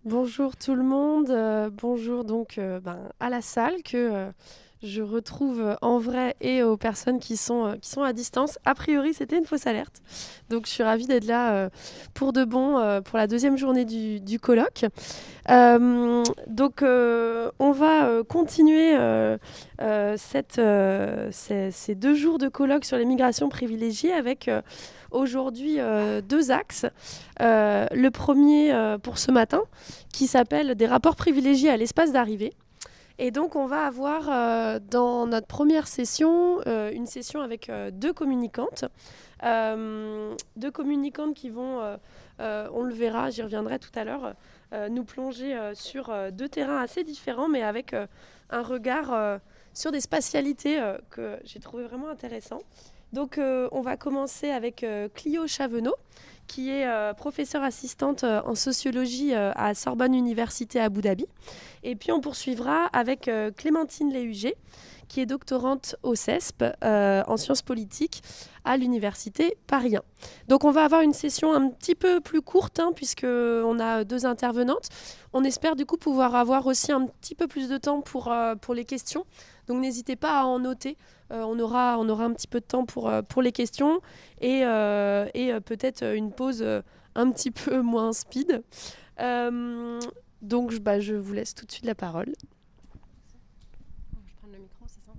Bonjour tout le monde, bonjour donc à la salle que je retrouve en vrai et aux personnes qui sont à distance. A priori, c'était une fausse alerte. Donc je suis ravie d'être là pour de bon pour la deuxième journée du colloque. On va continuer ces 2 jours de colloque sur les migrations privilégiées avec aujourd'hui deux axes. Le premier pour ce matin qui s'appelle des rapports privilégiés à l'espace d'arrivée. Et donc, on va avoir dans notre première session une session avec deux communicantes qui vont, on le verra, j'y reviendrai tout à l'heure, nous plonger sur deux terrains assez différents, mais avec un regard sur des spatialités que j'ai trouvé vraiment intéressant. Donc, on va commencer avec Clio Chavenot, qui est professeure assistante en sociologie à Sorbonne Université à Abu Dhabi. Et puis on poursuivra avec Clémentine Léhuger, qui est doctorante au CESP en sciences politiques à l'université Paris 1. Donc on va avoir une session un petit peu plus courte, puisqu'on a deux intervenantes. On espère du coup pouvoir avoir aussi un petit peu plus de temps pour les questions. Donc n'hésitez pas à en noter. On aura un petit peu de temps pour les questions et peut-être une pause un petit peu moins speed. Je vous laisse tout de suite la parole. Je prends le micro, c'est ça.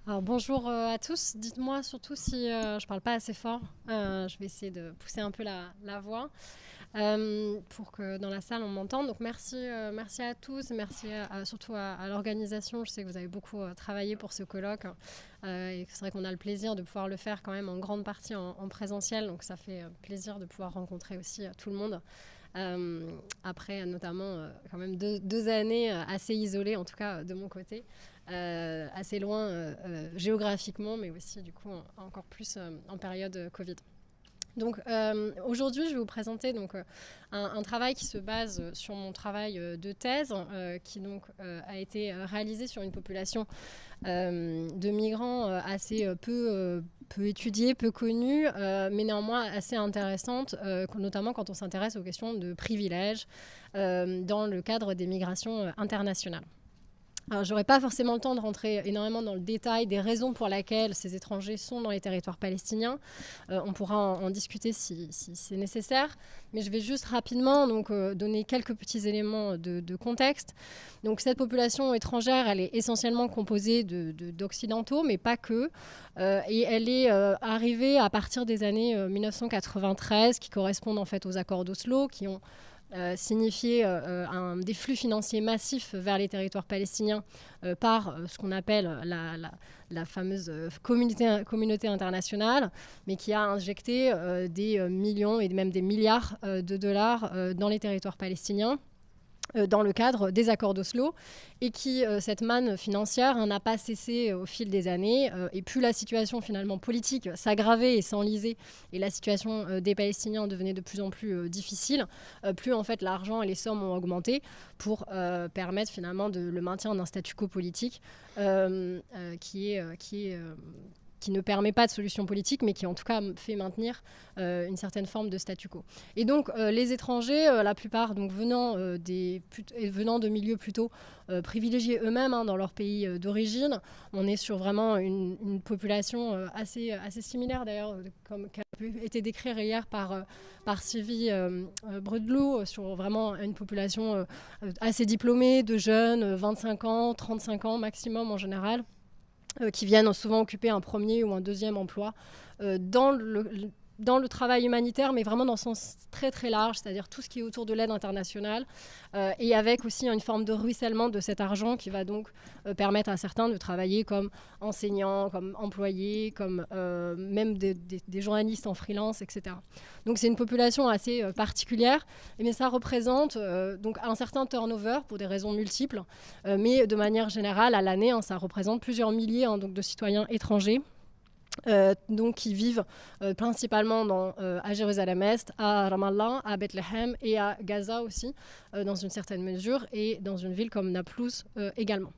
Alors bonjour à tous. Dites-moi surtout si je parle pas assez fort. Je vais essayer de pousser un peu la voix pour que dans la salle on m'entende. Donc merci à tous, merci surtout à l'organisation. Je sais que vous avez beaucoup travaillé pour ce colloque et c'est vrai qu'on a le plaisir de pouvoir le faire quand même en grande partie en présentiel. Donc ça fait plaisir de pouvoir rencontrer aussi tout le monde. Après notamment quand même deux années assez isolées, en tout cas de mon côté, assez loin géographiquement, mais aussi du coup encore plus en période Covid. Donc aujourd'hui, je vais vous présenter un travail qui se base sur mon travail de thèse, qui donc a été réalisé sur une population de migrants assez peu étudiée, peu connue, mais néanmoins assez intéressante, notamment quand on s'intéresse aux questions de privilèges dans le cadre des migrations internationales. Alors, j'aurais pas forcément le temps de rentrer énormément dans le détail des raisons pour lesquelles ces étrangers sont dans les territoires palestiniens. On pourra en discuter si c'est nécessaire. Mais je vais juste rapidement donner quelques petits éléments de contexte. Donc, cette population étrangère, elle est essentiellement composée d'occidentaux, mais pas que. Et elle est arrivée à partir des années 1993, qui correspondent en fait aux accords d'Oslo, qui ont signifier des flux financiers massifs vers les territoires palestiniens par ce qu'on appelle la fameuse communauté internationale, mais qui a injecté des millions et même des milliards de dollars dans les territoires palestiniens dans le cadre des accords d'Oslo, et qui, cette manne financière, n'a pas cessé au fil des années. Et plus la situation finalement politique s'aggravait et s'enlisait, et la situation des Palestiniens devenait de plus en plus difficile, plus en fait l'argent et les sommes ont augmenté pour permettre finalement le maintien d'un statu quo politique qui ne permet pas de solution politique, mais qui en tout cas fait maintenir une certaine forme de statu quo. Et donc les étrangers, la plupart venant de milieux plutôt privilégiés eux-mêmes dans leur pays d'origine, on est sur vraiment une population assez similaire d'ailleurs, comme qui a été décrite hier par Sylvie Bredlou, sur vraiment une population assez diplômée, de jeunes, 25 ans, 35 ans maximum en général, qui viennent souvent occuper un premier ou un deuxième emploi dans le travail humanitaire, mais vraiment dans le sens très très large, c'est-à-dire tout ce qui est autour de l'aide internationale, et avec aussi une forme de ruissellement de cet argent qui va donc permettre à certains de travailler comme enseignants, comme employés, comme même des journalistes en freelance, etc. Donc c'est une population assez particulière, mais ça représente donc un certain turnover pour des raisons multiples, mais de manière générale, à l'année, ça représente plusieurs milliers donc de citoyens étrangers donc qui vivent principalement à Jérusalem-Est, à Ramallah, à Bethléem et à Gaza aussi, dans une certaine mesure, et dans une ville comme Naplouse également.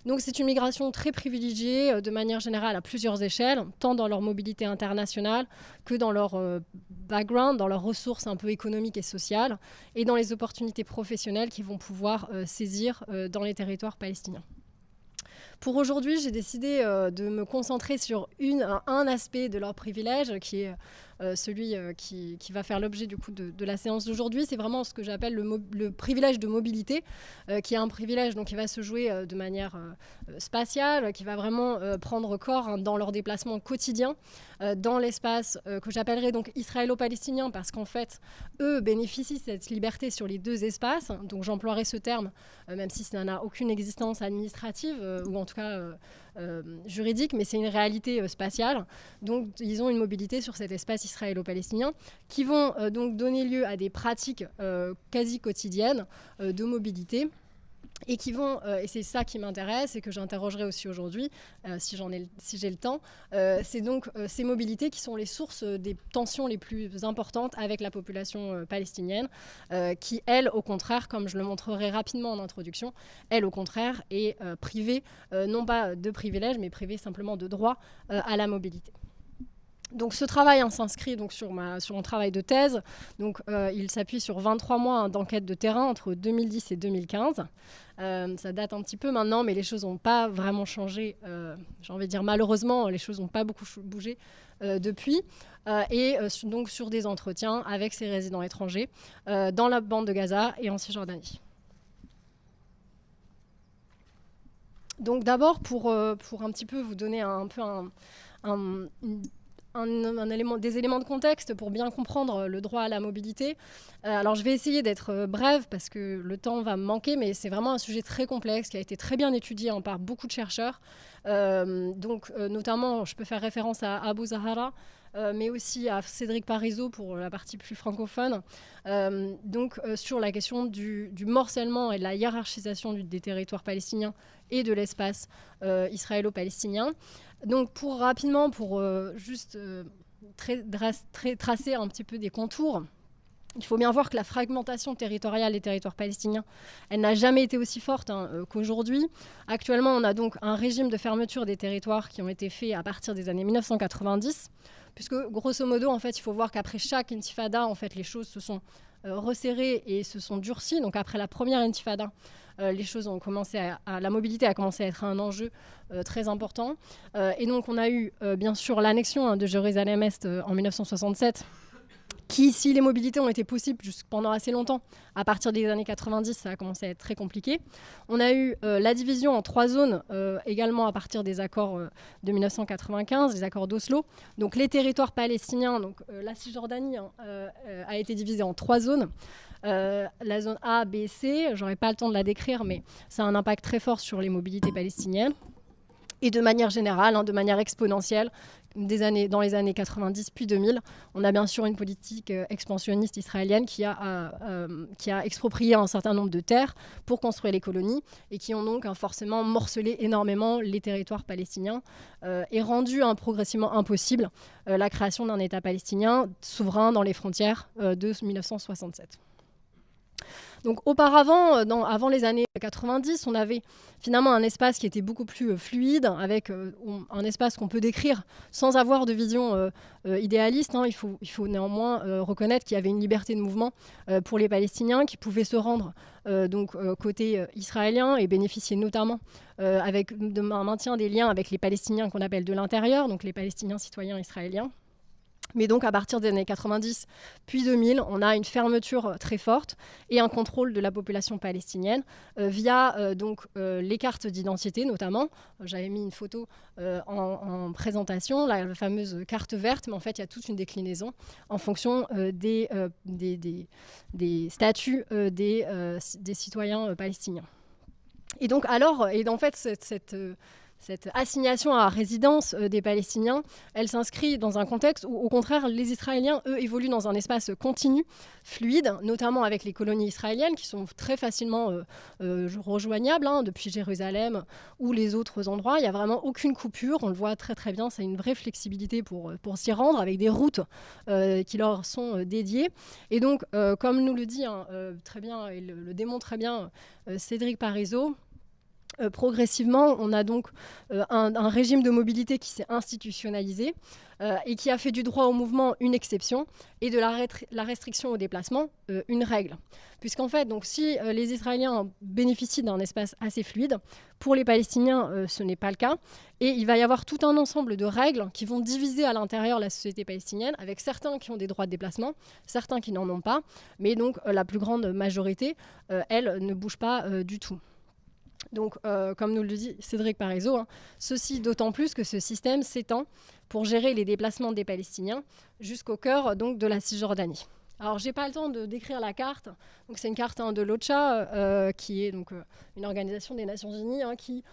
Donc c'est une migration très privilégiée de manière générale à plusieurs échelles, tant dans leur mobilité internationale que dans leur background, dans leurs ressources un peu économiques et sociales, et dans les opportunités professionnelles qu'ils vont pouvoir saisir dans les territoires palestiniens. Pour aujourd'hui, j'ai décidé de me concentrer sur un aspect de leur privilège qui est celui qui va faire l'objet du coup de la séance d'aujourd'hui. C'est vraiment ce que j'appelle le privilège de mobilité, qui est un privilège donc, qui va se jouer de manière spatiale, qui va vraiment prendre corps dans leur déplacement quotidien dans l'espace que j'appellerais donc israélo-palestinien, parce qu'en fait, eux bénéficient de cette liberté sur les deux espaces. Donc j'emploierai ce terme, même si ça n'a aucune existence administrative, ou en tout cas juridique, mais c'est une réalité spatiale. Donc ils ont une mobilité sur cet espace israélo-palestinien qui vont donc donner lieu à des pratiques quasi quotidiennes de mobilité et qui vont, et c'est ça qui m'intéresse et que j'interrogerai aussi aujourd'hui, si j'ai le temps, c'est donc ces mobilités qui sont les sources des tensions les plus importantes avec la population palestinienne, qui, elle, au contraire, comme je le montrerai rapidement en introduction, elle, au contraire, est privée, non pas de privilèges, mais privée simplement de droit à la mobilité. Donc ce travail s'inscrit donc sur mon travail de thèse. Donc, il s'appuie sur 23 mois d'enquête de terrain entre 2010 et 2015. Ça date un petit peu maintenant, mais les choses n'ont pas vraiment changé. J'ai envie de dire malheureusement, les choses n'ont pas beaucoup bougé depuis. Donc sur des entretiens avec ces résidents étrangers dans la bande de Gaza et en Cisjordanie. Donc d'abord, pour un petit peu vous donner des éléments de contexte pour bien comprendre le droit à la mobilité. Alors je vais essayer d'être brève parce que le temps va me manquer, mais c'est vraiment un sujet très complexe qui a été très bien étudié par beaucoup de chercheurs. Notamment, je peux faire référence à Abu Zahara, mais aussi à Cédric Parizeau pour la partie plus francophone, sur la question du morcellement et de la hiérarchisation des territoires palestiniens et de l'espace israélo-palestinien. Donc rapidement, juste tracer un petit peu des contours, il faut bien voir que la fragmentation territoriale des territoires palestiniens, elle n'a jamais été aussi forte qu'aujourd'hui. Actuellement, on a donc un régime de fermeture des territoires qui ont été faits à partir des années 1990, puisque grosso modo, en fait, il faut voir qu'après chaque intifada, en fait, les choses se sont resserrées et se sont durcies. Donc après la première intifada, les choses ont commencé la mobilité a commencé à être un enjeu très important. Et donc on a eu bien sûr l'annexion de Jérusalem-Est en 1967, qui, si les mobilités ont été possibles pendant assez longtemps, à partir des années 90, ça a commencé à être très compliqué. On a eu la division en 3 zones, également à partir des accords de 1995, les accords d'Oslo. Donc les territoires palestiniens, donc la Cisjordanie a été divisée en 3 zones. La zone A, B, C, j'aurais pas le temps de la décrire, mais ça a un impact très fort sur les mobilités palestiniennes. Et de manière générale, de manière exponentielle, dans les années 90 puis 2000, on a bien sûr une politique expansionniste israélienne qui a exproprié un certain nombre de terres pour construire les colonies et qui ont donc forcément morcelé énormément les territoires palestiniens et rendu progressivement impossible la création d'un État palestinien souverain dans les frontières de 1967. Donc auparavant, avant les années 90, on avait finalement un espace qui était beaucoup plus fluide, avec un espace qu'on peut décrire sans avoir de vision idéaliste. Il faut néanmoins reconnaître qu'il y avait une liberté de mouvement pour les Palestiniens qui pouvaient se rendre côté israélien et bénéficier notamment d'un maintien des liens avec les Palestiniens qu'on appelle de l'intérieur, donc les Palestiniens citoyens israéliens. Mais donc, à partir des années 90 puis 2000, on a une fermeture très forte et un contrôle de la population palestinienne via les cartes d'identité, notamment. J'avais mis une photo en présentation, la fameuse carte verte, mais en fait, il y a toute une déclinaison en fonction des statuts des citoyens palestiniens. Et donc, en fait, cette assignation à résidence des Palestiniens, elle s'inscrit dans un contexte où, au contraire, les Israéliens, eux, évoluent dans un espace continu, fluide, notamment avec les colonies israéliennes qui sont très facilement rejoignables depuis Jérusalem ou les autres endroits. Il n'y a vraiment aucune coupure, on le voit très très bien, c'est une vraie flexibilité pour s'y rendre avec des routes qui leur sont dédiées. Et donc, comme nous le dit très bien et le démontre très bien Cédric Parizeau, Progressivement, on a donc un régime de mobilité qui s'est institutionnalisé et qui a fait du droit au mouvement une exception et de la restriction au déplacement une règle. Puisqu'en fait, donc, si les Israéliens bénéficient d'un espace assez fluide, pour les Palestiniens, ce n'est pas le cas. Et il va y avoir tout un ensemble de règles qui vont diviser à l'intérieur la société palestinienne, avec certains qui ont des droits de déplacement, certains qui n'en ont pas. Mais donc, la plus grande majorité, elle, ne bouge pas du tout. Donc, comme nous le dit Cédric Parizeau, ceci d'autant plus que ce système s'étend pour gérer les déplacements des Palestiniens jusqu'au cœur donc, de la Cisjordanie. Alors, je n'ai pas le temps de décrire la carte. Donc, c'est une carte de l'OCHA, qui est donc, une organisation des Nations Unies qui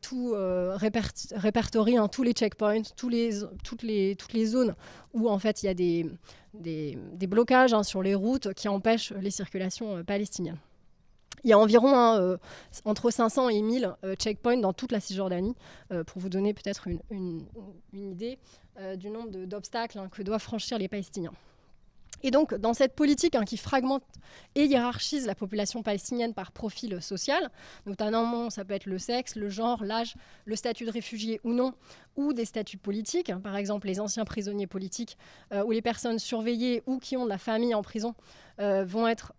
tout répertorie tous les checkpoints, toutes les zones où en fait, il y a des blocages sur les routes qui empêchent les circulations palestiniennes. Il y a environ entre 500 et 1000 checkpoints dans toute la Cisjordanie, pour vous donner peut-être une idée du nombre d'obstacles que doivent franchir les Palestiniens. Et donc, dans cette politique qui fragmente et hiérarchise la population palestinienne par profil social, notamment ça peut être le sexe, le genre, l'âge, le statut de réfugié ou non, ou des statuts politiques, par exemple les anciens prisonniers politiques ou les personnes surveillées ou qui ont de la famille en prison vont être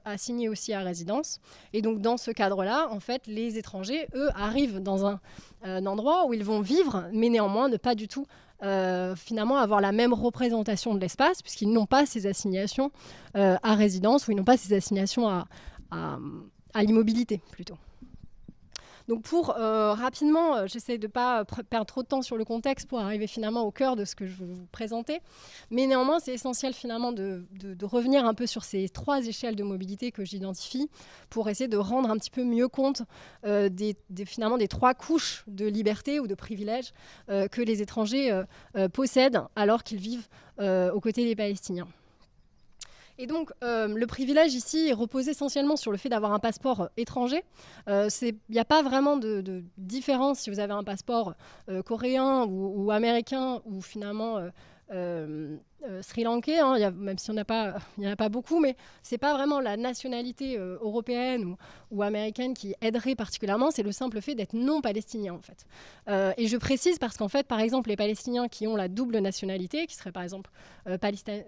assignés aussi à résidence. Et donc, dans ce cadre-là, en fait, les étrangers, eux, arrivent dans un endroit où ils vont vivre, mais néanmoins ne pas du tout finalement avoir la même représentation de l'espace, puisqu'ils n'ont pas ces assignations à résidence, ou ils n'ont pas ces assignations à l'immobilité, plutôt. Donc pour rapidement, j'essaie de ne pas perdre trop de temps sur le contexte pour arriver finalement au cœur de ce que je veux vous présenter. Mais néanmoins, c'est essentiel finalement de revenir un peu sur ces 3 échelles de mobilité que j'identifie pour essayer de rendre un petit peu mieux compte finalement des 3 couches de liberté ou de privilèges que les étrangers possèdent alors qu'ils vivent aux côtés des Palestiniens. Et donc, le privilège ici repose essentiellement sur le fait d'avoir un passeport étranger. Il n'y a pas vraiment de différence si vous avez un passeport coréen ou américain ou finalement sri-lankais, même s'il n'y en a pas beaucoup, mais ce n'est pas vraiment la nationalité européenne ou américaine qui aiderait particulièrement, c'est le simple fait d'être non palestinien en fait. Et je précise parce qu'en fait, par exemple, les Palestiniens qui ont la double nationalité, qui seraient par exemple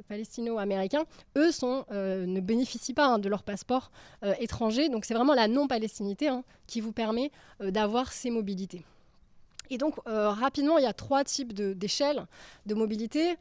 palestino-américains, eux ne bénéficient pas de leur passeport étranger, donc c'est vraiment la non-palestinité qui vous permet d'avoir ces mobilités. Et donc, rapidement, il y a 3 types d'échelles de mobilité.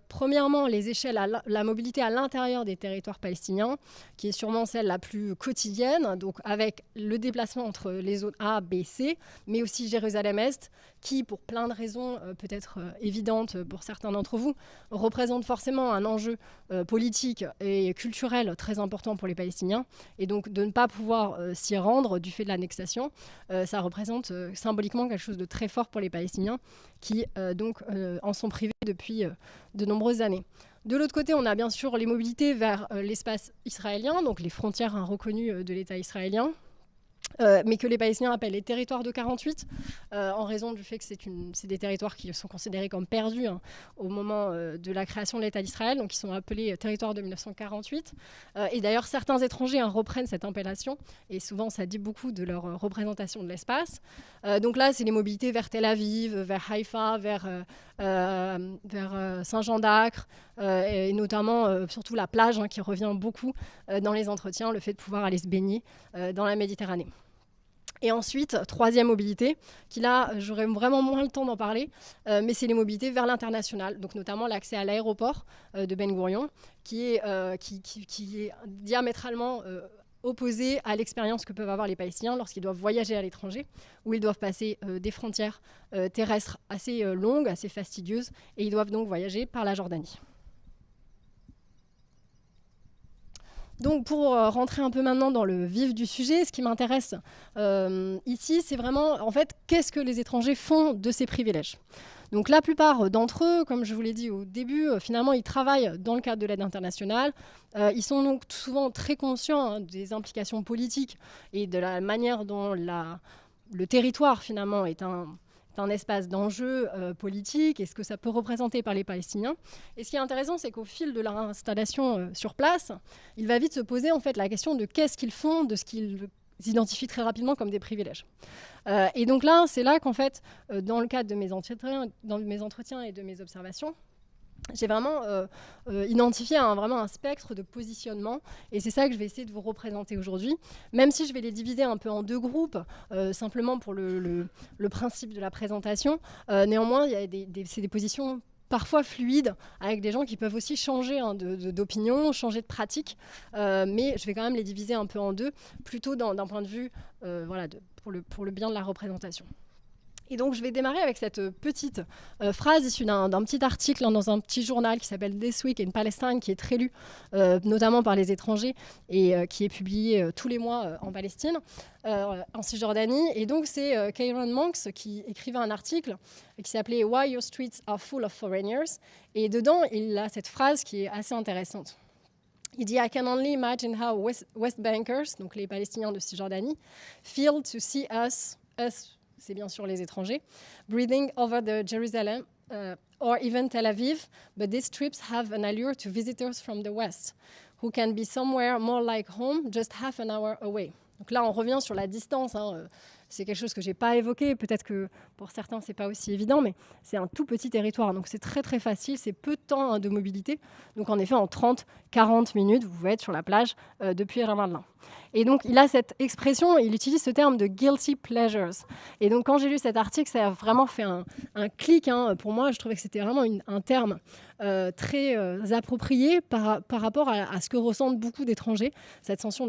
Premièrement, les échelles la mobilité à l'intérieur des territoires palestiniens, qui est sûrement celle la plus quotidienne, donc avec le déplacement entre les zones A, B, C, mais aussi Jérusalem-Est, qui, pour plein de raisons peut-être évidentes pour certains d'entre vous, représente forcément un enjeu politique et culturel très important pour les Palestiniens. Et donc, de ne pas pouvoir s'y rendre du fait de l'annexation, ça représente symboliquement quelque chose de très fort pour les Palestiniens qui donc en sont privés depuis de nombreuses années. De l'autre côté, on a bien sûr les mobilités vers l'espace israélien, donc les frontières reconnues de l'État israélien, mais que les Palestiniens appellent les territoires de 48, en raison du fait que c'est des territoires qui sont considérés comme perdus au moment de la création de l'État d'Israël, donc ils sont appelés territoires de 1948. Et d'ailleurs, certains étrangers reprennent cette appellation, et souvent ça dit beaucoup de leur représentation de l'espace. Donc là, c'est les mobilités vers Tel Aviv, vers Haïfa, vers Saint-Jean d'Acre, et notamment surtout la plage qui revient beaucoup dans les entretiens, le fait de pouvoir aller se baigner dans la Méditerranée. Et ensuite, 3e mobilité, qui là, j'aurais vraiment moins le temps d'en parler, mais c'est les mobilités vers l'international, donc notamment l'accès à l'aéroport de Ben Gourion, qui est diamétralement opposé à l'expérience que peuvent avoir les Palestiniens lorsqu'ils doivent voyager à l'étranger, où ils doivent passer des frontières terrestres assez longues, assez fastidieuses, et ils doivent donc voyager par la Jordanie. Donc pour rentrer un peu maintenant dans le vif du sujet, ce qui m'intéresse ici, c'est vraiment, en fait, qu'est-ce que les étrangers font de ces privilèges ? Donc la plupart d'entre eux, comme je vous l'ai dit au début, finalement, ils travaillent dans le cadre de l'aide internationale. Ils sont donc souvent très conscients des implications politiques et de la manière dont le territoire, finalement, est un espace d'enjeu politique et ce que ça peut représenter par les Palestiniens. Et ce qui est intéressant, c'est qu'au fil de leur installation sur place, il va vite se poser en fait la question de qu'est-ce qu'ils font de ce qu'ils identifient très rapidement comme des privilèges. Et donc là, c'est là qu'en fait, dans le cadre de mes entretiens et de mes observations, j'ai vraiment identifié vraiment un spectre de positionnement, et c'est ça que je vais essayer de vous représenter aujourd'hui, même si je vais les diviser un peu en deux groupes, simplement pour le principe de la présentation. Néanmoins, c'est des positions parfois fluides, avec des gens qui peuvent aussi changer d'opinion, changer de pratique, mais je vais quand même les diviser un peu en deux, plutôt d'un point de vue pour le bien de la représentation. Et donc, je vais démarrer avec cette petite phrase issue d'un petit article dans un petit journal qui s'appelle This Week in Palestine, qui est très lu, notamment par les étrangers, et qui est publié tous les mois en Palestine, en Cisjordanie. Et donc, c'est Kieran Monks qui écrivait un article qui s'appelait « Why your streets are full of foreigners ». Et dedans, il a cette phrase qui est assez intéressante. Il dit « I can only imagine how West Bankers », donc les Palestiniens de Cisjordanie, « feel to see us », c'est bien sûr les étrangers, breathing over the Jerusalem or even Tel Aviv, but these trips have an allure to visitors from the West, who can be somewhere more like home, just half an hour away. Donc là, on revient sur la distance. C'est quelque chose que je n'ai pas évoqué. Peut-être que pour certains, ce n'est pas aussi évident, mais c'est un tout petit territoire. Donc c'est très, très facile. C'est peu de temps de mobilité. Donc en effet, en 30-40 minutes, vous pouvez être sur la plage depuis Ramallah. Et donc, il a cette expression, il utilise ce terme de « guilty pleasures ». Et donc, quand j'ai lu cet article, ça a vraiment fait un clic. Pour moi, je trouvais que c'était vraiment un terme très approprié par rapport à ce que ressentent beaucoup d'étrangers, cette sensation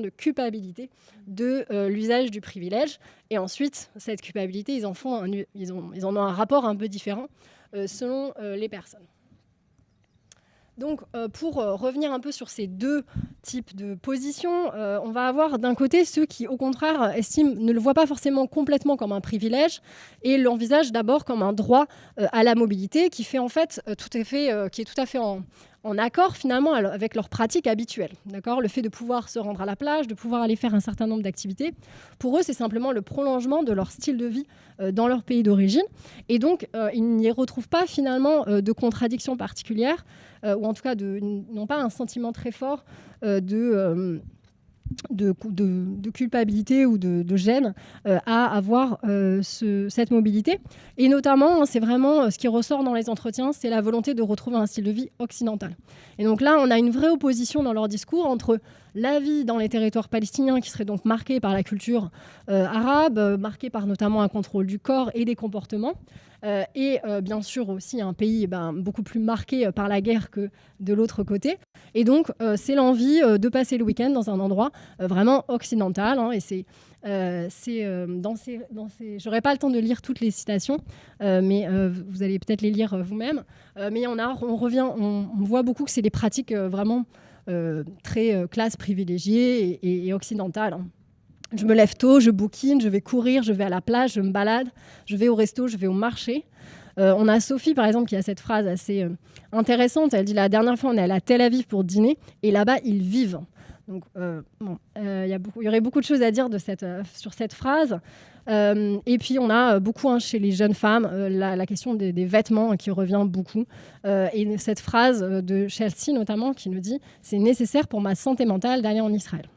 de culpabilité de l'usage du privilège. Et ensuite, cette culpabilité, ils en ont un rapport un peu différent selon les personnes. Donc, pour revenir un peu sur ces deux types de positions, on va avoir d'un côté ceux qui, au contraire, ne le voient pas forcément complètement comme un privilège et l'envisagent d'abord comme un droit à la mobilité qui fait en fait qui est tout à fait en accord finalement avec leur pratique habituelle. D'accord ? Le fait de pouvoir se rendre à la plage, de pouvoir aller faire un certain nombre d'activités, pour eux, c'est simplement le prolongement de leur style de vie dans leur pays d'origine. Et donc, ils n'y retrouvent pas finalement de contradiction particulière, ou en tout cas, n'ont pas un sentiment très fort de culpabilité ou de gêne à avoir cette mobilité. Et notamment, c'est vraiment ce qui ressort dans les entretiens, c'est la volonté de retrouver un style de vie occidental. Et donc là, on a une vraie opposition dans leur discours entre la vie dans les territoires palestiniens qui serait donc marquée par la culture arabe, marquée par notamment un contrôle du corps et des comportements, et bien sûr aussi un pays beaucoup plus marqué par la guerre que de l'autre côté. Et donc, c'est l'envie de passer le week-end dans un endroit vraiment occidental. Et c'est j'aurais pas le temps de lire toutes les citations, mais vous allez peut-être les lire vous-même. Mais on voit beaucoup que c'est des pratiques vraiment très classe privilégiée et occidentale. Je me lève tôt, je bouquine, je vais courir, je vais à la plage, je me balade, je vais au resto, je vais au marché. On a Sophie, par exemple, qui a cette phrase assez intéressante. Elle dit « La dernière fois, on est allé à Tel Aviv pour dîner, et là-bas, ils vivent ». Donc, il y aurait beaucoup de choses à dire sur cette phrase. Et puis, on a beaucoup chez les jeunes femmes la question des vêtements qui revient beaucoup. Et cette phrase de Chelsea, notamment, qui nous dit « C'est nécessaire pour ma santé mentale d'aller en Israël ».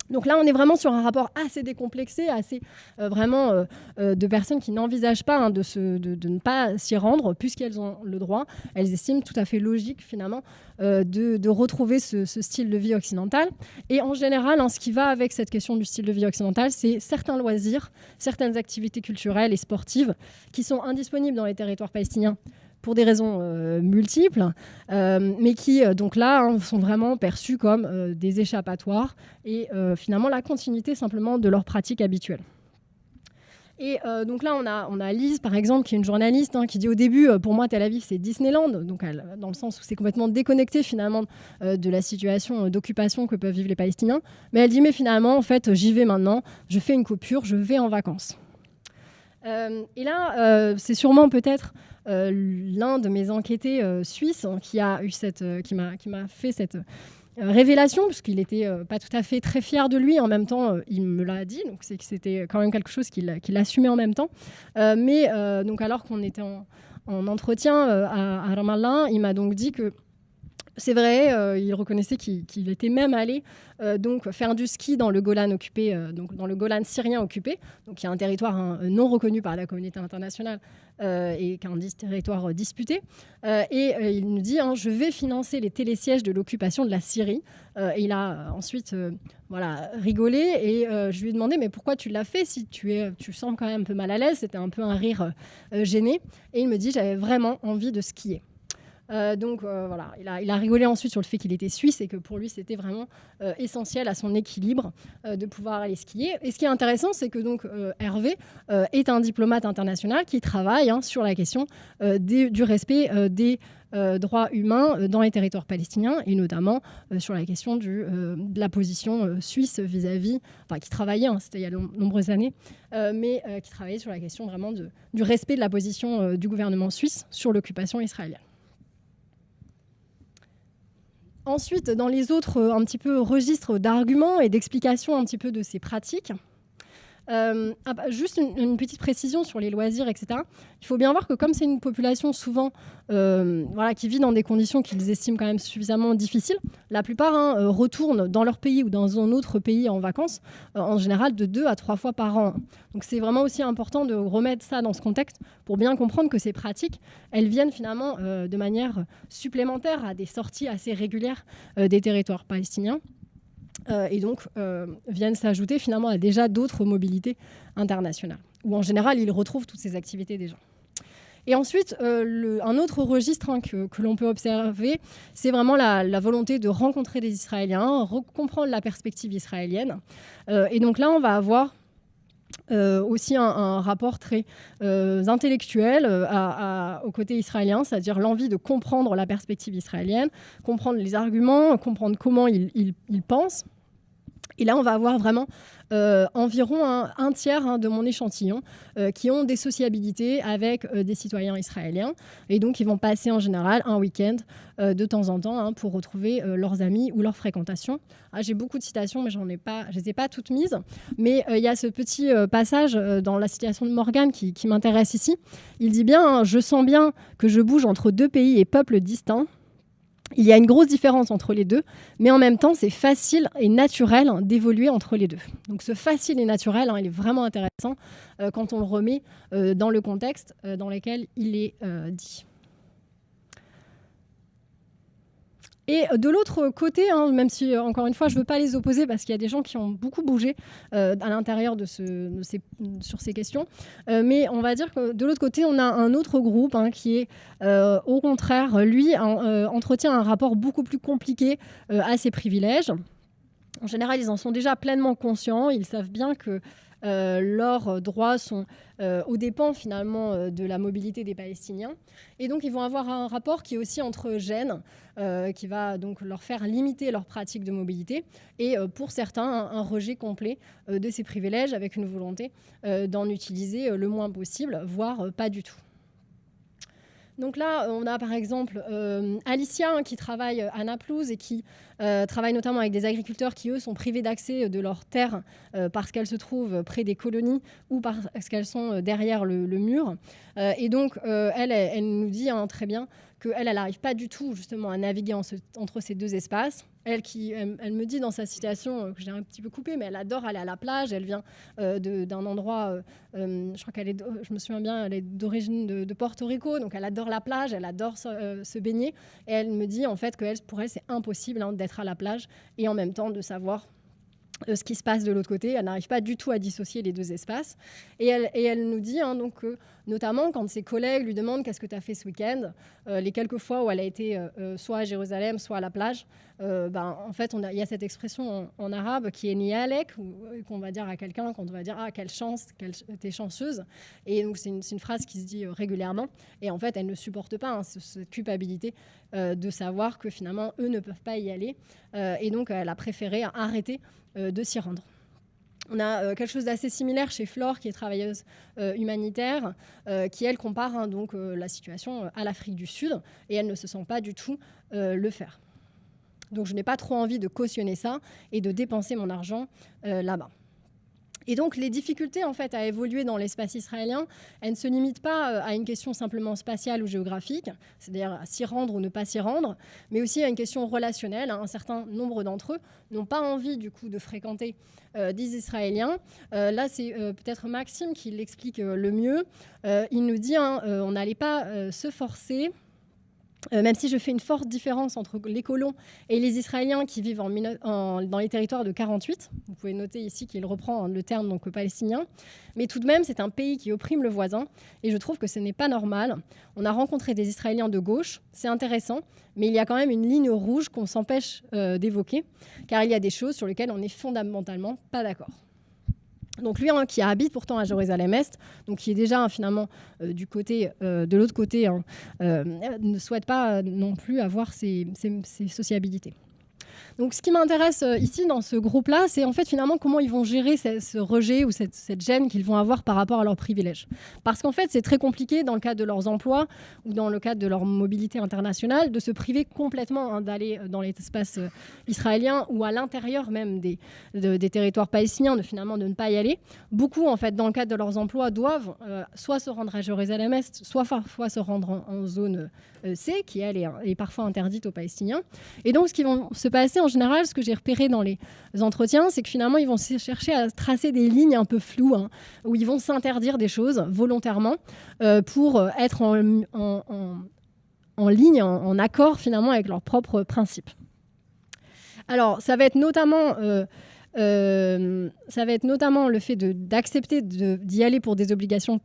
Donc là, on est vraiment sur un rapport assez décomplexé, assez vraiment de personnes qui n'envisagent pas de ne pas s'y rendre, puisqu'elles ont le droit. Elles estiment tout à fait logique, finalement, de retrouver ce style de vie occidental. Et en général, ce qui va avec cette question du style de vie occidental, c'est certains loisirs, certaines activités culturelles et sportives qui sont indisponibles dans les territoires palestiniens pour des raisons multiples, mais qui, donc là, sont vraiment perçus comme des échappatoires et finalement la continuité simplement de leur pratique habituelle. Et donc là, on a Lise, par exemple, qui est une journaliste, qui dit au début, pour moi, Tel Aviv, c'est Disneyland, donc dans le sens où c'est complètement déconnecté finalement de la situation d'occupation que peuvent vivre les Palestiniens. Mais elle dit, mais finalement, en fait, j'y vais maintenant, je fais une coupure, je vais en vacances. Et là, c'est sûrement peut-être l'un de mes enquêtés suisses qui m'a fait cette révélation, puisqu'il n'était pas tout à fait très fier de lui. En même temps, il me l'a dit, donc c'est que c'était quand même quelque chose qu'il assumait en même temps. Mais donc alors qu'on était en entretien à Ramallah, il m'a donc dit que C'est vrai, il reconnaissait qu'il était même allé donc faire du ski dans le Golan occupé, donc dans le Golan syrien occupé, donc qui est un territoire non reconnu par la communauté internationale et qui est un territoire disputé. Il nous dit je vais financer les télésièges de l'occupation de la Syrie. Et il a ensuite rigolé et je lui ai demandé mais pourquoi tu l'as fait si tu sembles quand même un peu mal à l'aise. C'était un peu un rire gêné. Et il me dit j'avais vraiment envie de skier. Il a rigolé ensuite sur le fait qu'il était suisse et que pour lui c'était vraiment essentiel à son équilibre de pouvoir aller skier. Et ce qui est intéressant, c'est que donc Hervé est un diplomate international qui travaille sur la question du respect des droits humains dans les territoires palestiniens et notamment sur la question de la position suisse vis-à-vis, qui travaillait, c'était il y a de nombreuses années, mais qui travaillait sur la question vraiment du respect de la position du gouvernement suisse sur l'occupation israélienne. Ensuite, dans les autres un petit peu registres d'arguments et d'explications un petit peu de ces pratiques, juste une petite précision sur les loisirs, etc. Il faut bien voir que comme c'est une population souvent qui vit dans des conditions qu'ils estiment quand même suffisamment difficiles, la plupart retournent dans leur pays ou dans un autre pays en vacances, en général de 2 à 3 fois par an. Donc c'est vraiment aussi important de remettre ça dans ce contexte pour bien comprendre que ces pratiques, elles viennent finalement de manière supplémentaire à des sorties assez régulières des territoires palestiniens. Et donc viennent s'ajouter finalement à déjà d'autres mobilités internationales, où en général, ils retrouvent toutes ces activités déjà. Et ensuite, un autre registre que l'on peut observer, c'est vraiment la volonté de rencontrer des Israéliens, comprendre la perspective israélienne. Et donc là, on va avoir aussi un rapport très intellectuel au côté israélien, c'est-à-dire l'envie de comprendre la perspective israélienne, comprendre les arguments, comprendre comment ils pensent. Et là, on va avoir vraiment environ un tiers de mon échantillon qui ont des sociabilités avec des citoyens israéliens. Et donc, ils vont passer en général un week-end de temps en temps pour retrouver leurs amis ou leurs fréquentations. J'ai beaucoup de citations, mais je ne les ai pas toutes mises. Mais il y a ce petit passage dans la citation de Morgan qui m'intéresse ici. Il dit bien « Je sens bien que je bouge entre 2 pays et peuples distincts. Il y a une grosse différence entre les deux, mais en même temps, c'est facile et naturel d'évoluer entre les deux. » Donc ce facile et naturel, il est vraiment intéressant quand on le remet dans le contexte dans lequel il est dit. Et de l'autre côté, même si, encore une fois, je ne veux pas les opposer parce qu'il y a des gens qui ont beaucoup bougé à l'intérieur sur ces questions, mais on va dire que de l'autre côté, on a un autre groupe qui est, au contraire, lui, entretient un rapport beaucoup plus compliqué à ses privilèges. En général, ils en sont déjà pleinement conscients. Ils savent bien que leurs droits sont aux dépens finalement de la mobilité des Palestiniens. Et donc, ils vont avoir un rapport qui est aussi entre gêne, qui va donc leur faire limiter leur pratique de mobilité, et pour certains, un rejet complet de ces privilèges avec une volonté d'en utiliser le moins possible, voire pas du tout. Donc là, on a par exemple Alicia qui travaille à Naplouse et qui travaille notamment avec des agriculteurs qui, eux, sont privés d'accès de leurs terres parce qu'elles se trouvent près des colonies ou parce qu'elles sont derrière le mur. Et donc, elle nous dit très bien qu'elle n'arrive pas du tout justement à naviguer entre ces deux espaces. Elle me dit dans sa citation, que j'ai un petit peu coupée, mais elle adore aller à la plage. Elle vient d'un endroit, je crois je me souviens bien, elle est d'origine de Porto Rico, donc elle adore la plage, elle adore se baigner. Et elle me dit en fait que pour elle, c'est impossible d'être à la plage et en même temps de savoir ce qui se passe de l'autre côté. Elle n'arrive pas du tout à dissocier les deux espaces. Et elle nous dit donc, notamment quand ses collègues lui demandent qu'est-ce que tu as fait ce week-end, les quelques fois où elle a été soit à Jérusalem, soit à la plage, en fait, il y a cette expression en arabe qui est nialek, qu'on va dire à quelqu'un quand on va dire « Ah, quelle chance, t'es chanceuse ». Et donc, c'est une phrase qui se dit régulièrement. Et en fait, elle ne supporte pas cette culpabilité de savoir que finalement, eux ne peuvent pas y aller. Et donc, elle a préféré arrêter de s'y rendre. On a quelque chose d'assez similaire chez Flore, qui est travailleuse humanitaire, qui, elle, compare donc, la situation à l'Afrique du Sud, et elle ne se sent pas du tout le faire. Donc, je n'ai pas trop envie de cautionner ça et de dépenser mon argent là-bas. Et donc, les difficultés en fait, à évoluer dans l'espace israélien, elles ne se limitent pas à une question simplement spatiale ou géographique, c'est-à-dire à s'y rendre ou ne pas s'y rendre, mais aussi à une question relationnelle. Un certain nombre d'entre eux n'ont pas envie du coup de fréquenter des Israéliens. Là, c'est peut-être Maxime qui l'explique le mieux. Il nous dit on n'allait pas se forcer. Même si je fais une forte différence entre les colons et les Israéliens qui vivent dans les territoires de 48, vous pouvez noter ici qu'il reprend le terme donc, palestinien, mais tout de même c'est un pays qui opprime le voisin et je trouve que ce n'est pas normal. On a rencontré des Israéliens de gauche, c'est intéressant, mais il y a quand même une ligne rouge qu'on s'empêche d'évoquer, car il y a des choses sur lesquelles on n'est fondamentalement pas d'accord. Donc lui qui habite pourtant à Jérusalem-Est, donc qui est déjà finalement de l'autre côté, ne souhaite pas non plus avoir ces sociabilités. Donc ce qui m'intéresse ici dans ce groupe-là, c'est en fait finalement comment ils vont gérer ce rejet ou cette gêne qu'ils vont avoir par rapport à leurs privilèges. Parce qu'en fait c'est très compliqué dans le cadre de leurs emplois ou dans le cadre de leur mobilité internationale de se priver complètement d'aller dans l'espace israélien ou à l'intérieur même des territoires palestiniens, de ne pas y aller. Beaucoup en fait dans le cadre de leurs emplois doivent soit se rendre à Jérusalem-Est, soit parfois se rendre en zone C, qui elle est parfois interdite aux Palestiniens. Et donc ce qui va se passer en général, ce que j'ai repéré dans les entretiens, c'est que finalement, ils vont chercher à tracer des lignes un peu floues, où ils vont s'interdire des choses volontairement pour être en ligne, en accord finalement avec leurs propres principes. Alors, ça va être notamment le fait d'accepter d'y aller pour des obligations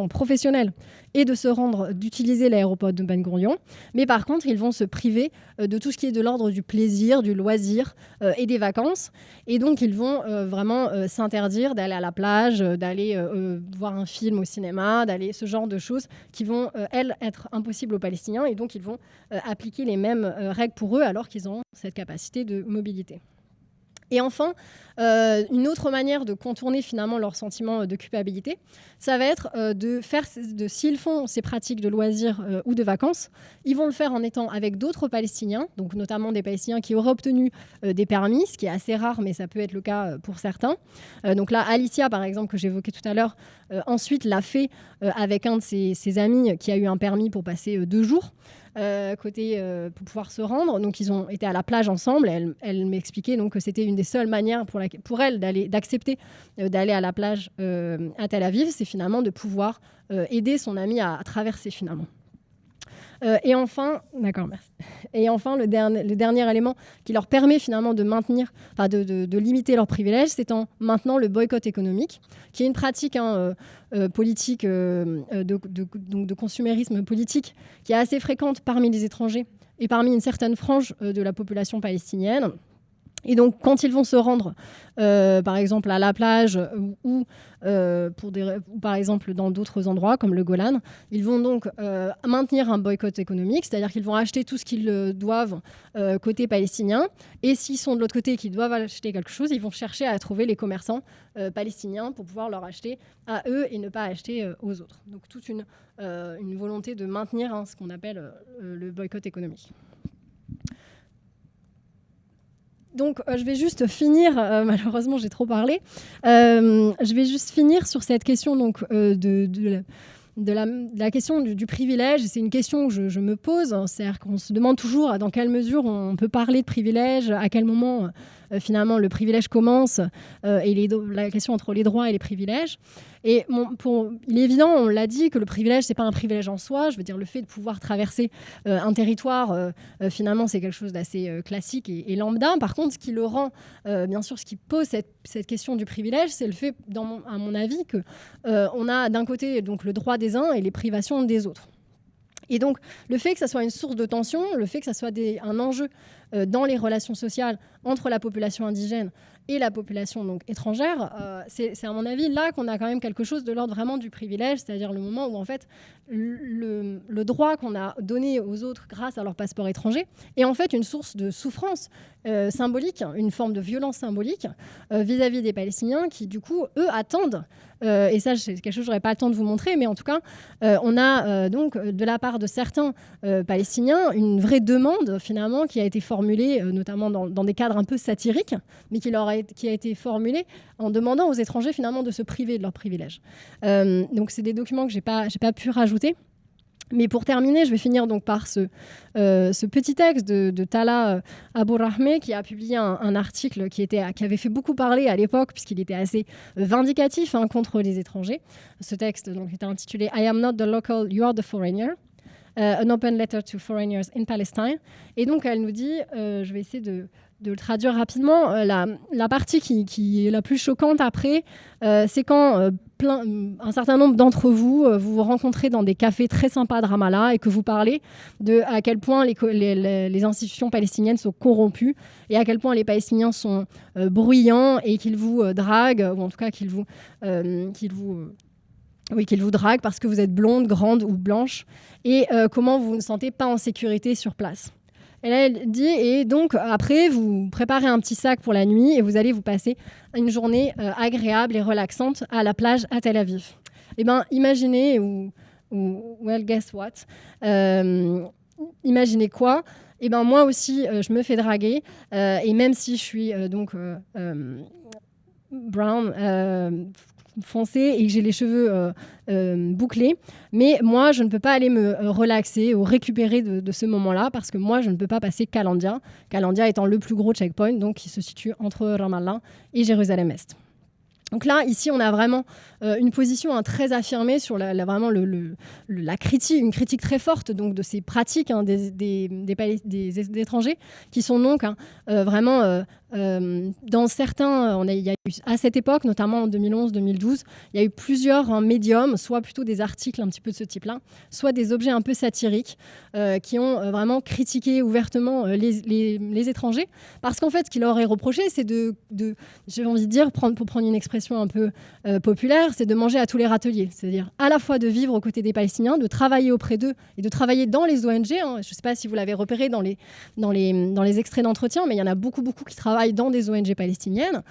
professionnelles et de se rendre, d'utiliser l'aéroport de Ben Gurion. Mais par contre, ils vont se priver de tout ce qui est de l'ordre du plaisir, du loisir et des vacances. Et donc, ils vont vraiment s'interdire d'aller à la plage, d'aller voir un film au cinéma, d'aller ce genre de choses qui vont, elles, être impossibles aux Palestiniens. Et donc, ils vont appliquer les mêmes règles pour eux alors qu'ils ont cette capacité de mobilité. Et enfin, une autre manière de contourner finalement leur sentiment de culpabilité, ça va être s'ils font ces pratiques de loisirs ou de vacances, ils vont le faire en étant avec d'autres Palestiniens, donc notamment des Palestiniens qui auraient obtenu des permis, ce qui est assez rare, mais ça peut être le cas pour certains. Donc là, Alicia, par exemple, que j'évoquais tout à l'heure, ensuite l'a fait avec un de ses amis qui a eu un permis pour passer 2 jours. Pour pouvoir se rendre. Donc, ils ont été à la plage ensemble. Elle m'expliquait donc, que c'était une des seules manières pour elle d'accepter d'aller à la plage à Tel Aviv, c'est finalement de pouvoir aider son ami à traverser finalement. Et enfin, merci. Et enfin, le dernier élément qui leur permet finalement de maintenir, de limiter leurs privilèges, c'est en maintenant le boycott économique, qui est une pratique politique, de consumérisme politique, qui est assez fréquente parmi les étrangers et parmi une certaine frange de la population palestinienne. Et donc, quand ils vont se rendre, par exemple, à la plage ou par exemple dans d'autres endroits comme le Golan, ils vont donc maintenir un boycott économique, c'est-à-dire qu'ils vont acheter tout ce qu'ils doivent côté palestinien. Et s'ils sont de l'autre côté et qu'ils doivent acheter quelque chose, ils vont chercher à trouver les commerçants palestiniens pour pouvoir leur acheter à eux et ne pas acheter aux autres. Donc, toute une volonté de maintenir ce qu'on appelle le boycott économique. Donc, je vais juste finir, malheureusement j'ai trop parlé, je vais juste finir sur cette question donc, de la question du privilège. C'est une question que je me pose, c'est-à-dire qu'on se demande toujours dans quelle mesure on peut parler de privilège, à quel moment finalement le privilège commence, et la question entre les droits et les privilèges. Et il est évident, on l'a dit, que le privilège, c'est pas un privilège en soi. Je veux dire, le fait de pouvoir traverser un territoire, finalement, c'est quelque chose d'assez classique et lambda. Par contre, ce qui le rend, bien sûr, ce qui pose cette question du privilège, c'est le fait, à mon avis, que on a d'un côté donc le droit des uns et les privations des autres. Et donc, le fait que ça soit une source de tension, le fait que ça soit un enjeu dans les relations sociales entre la population indigène et la population donc, étrangère, c'est à mon avis là qu'on a quand même quelque chose de l'ordre vraiment du privilège, c'est-à-dire le moment où en fait le droit qu'on a donné aux autres grâce à leur passeport étranger est en fait une source de souffrance symbolique, une forme de violence symbolique vis-à-vis des Palestiniens qui du coup eux attendent et ça, c'est quelque chose que je n'aurais pas le temps de vous montrer, mais en tout cas, on a donc, de la part de certains Palestiniens, une vraie demande, finalement, qui a été formulée, notamment dans des cadres un peu satiriques, mais qui a été formulée en demandant aux étrangers, finalement, de se priver de leurs privilèges. Donc, c'est des documents que je n'ai pas pu rajouter. Mais pour terminer, je vais finir donc par ce petit texte de Tala Abourahmeh, qui a publié un article qui avait fait beaucoup parler à l'époque, puisqu'il était assez vindicatif contre les étrangers. Ce texte donc, était intitulé « I am not the local, you are the foreigner ». An open letter to foreigners in Palestine. Et donc, elle nous dit, je vais essayer de le traduire rapidement, la partie qui est la plus choquante après, c'est quand un certain nombre d'entre vous vous rencontrez dans des cafés très sympas de Ramallah et que vous parlez de à quel point les institutions palestiniennes sont corrompues et à quel point les Palestiniens sont bruyants et qu'ils vous draguent, ou en tout cas qu'ils vous draguent parce que vous êtes blonde, grande ou blanche, et comment vous ne sentez pas en sécurité sur place. Et là, elle dit, et donc après, vous préparez un petit sac pour la nuit et vous allez vous passer une journée agréable et relaxante à la plage à Tel Aviv. Eh bien, imaginez, well, guess what? Imaginez quoi? Eh bien, moi aussi, je me fais draguer, et même si je suis brown, foncé et que j'ai les cheveux bouclés, mais moi je ne peux pas aller me relaxer ou récupérer de ce moment-là parce que moi je ne peux pas passer Calandia étant le plus gros checkpoint, donc qui se situe entre Ramallah et Jérusalem-Est. Donc là, ici, on a vraiment une position très affirmée sur vraiment la critique, une critique très forte donc, de ces pratiques des étrangers qui sont donc vraiment dans certains... il y a eu, à cette époque, notamment en 2011-2012, il y a eu plusieurs médiums, soit plutôt des articles un petit peu de ce type-là, soit des objets un peu satiriques qui ont vraiment critiqué ouvertement les étrangers. Parce qu'en fait, ce qui leur est reproché, c'est j'ai envie de dire, pour prendre une expression un peu populaire, c'est de manger à tous les râteliers. C'est-à-dire à la fois de vivre aux côtés des Palestiniens, de travailler auprès d'eux et de travailler dans les ONG. Je ne sais pas si vous l'avez repéré dans les extraits d'entretien, mais il y en a beaucoup qui travaillent dans des ONG palestiniennes.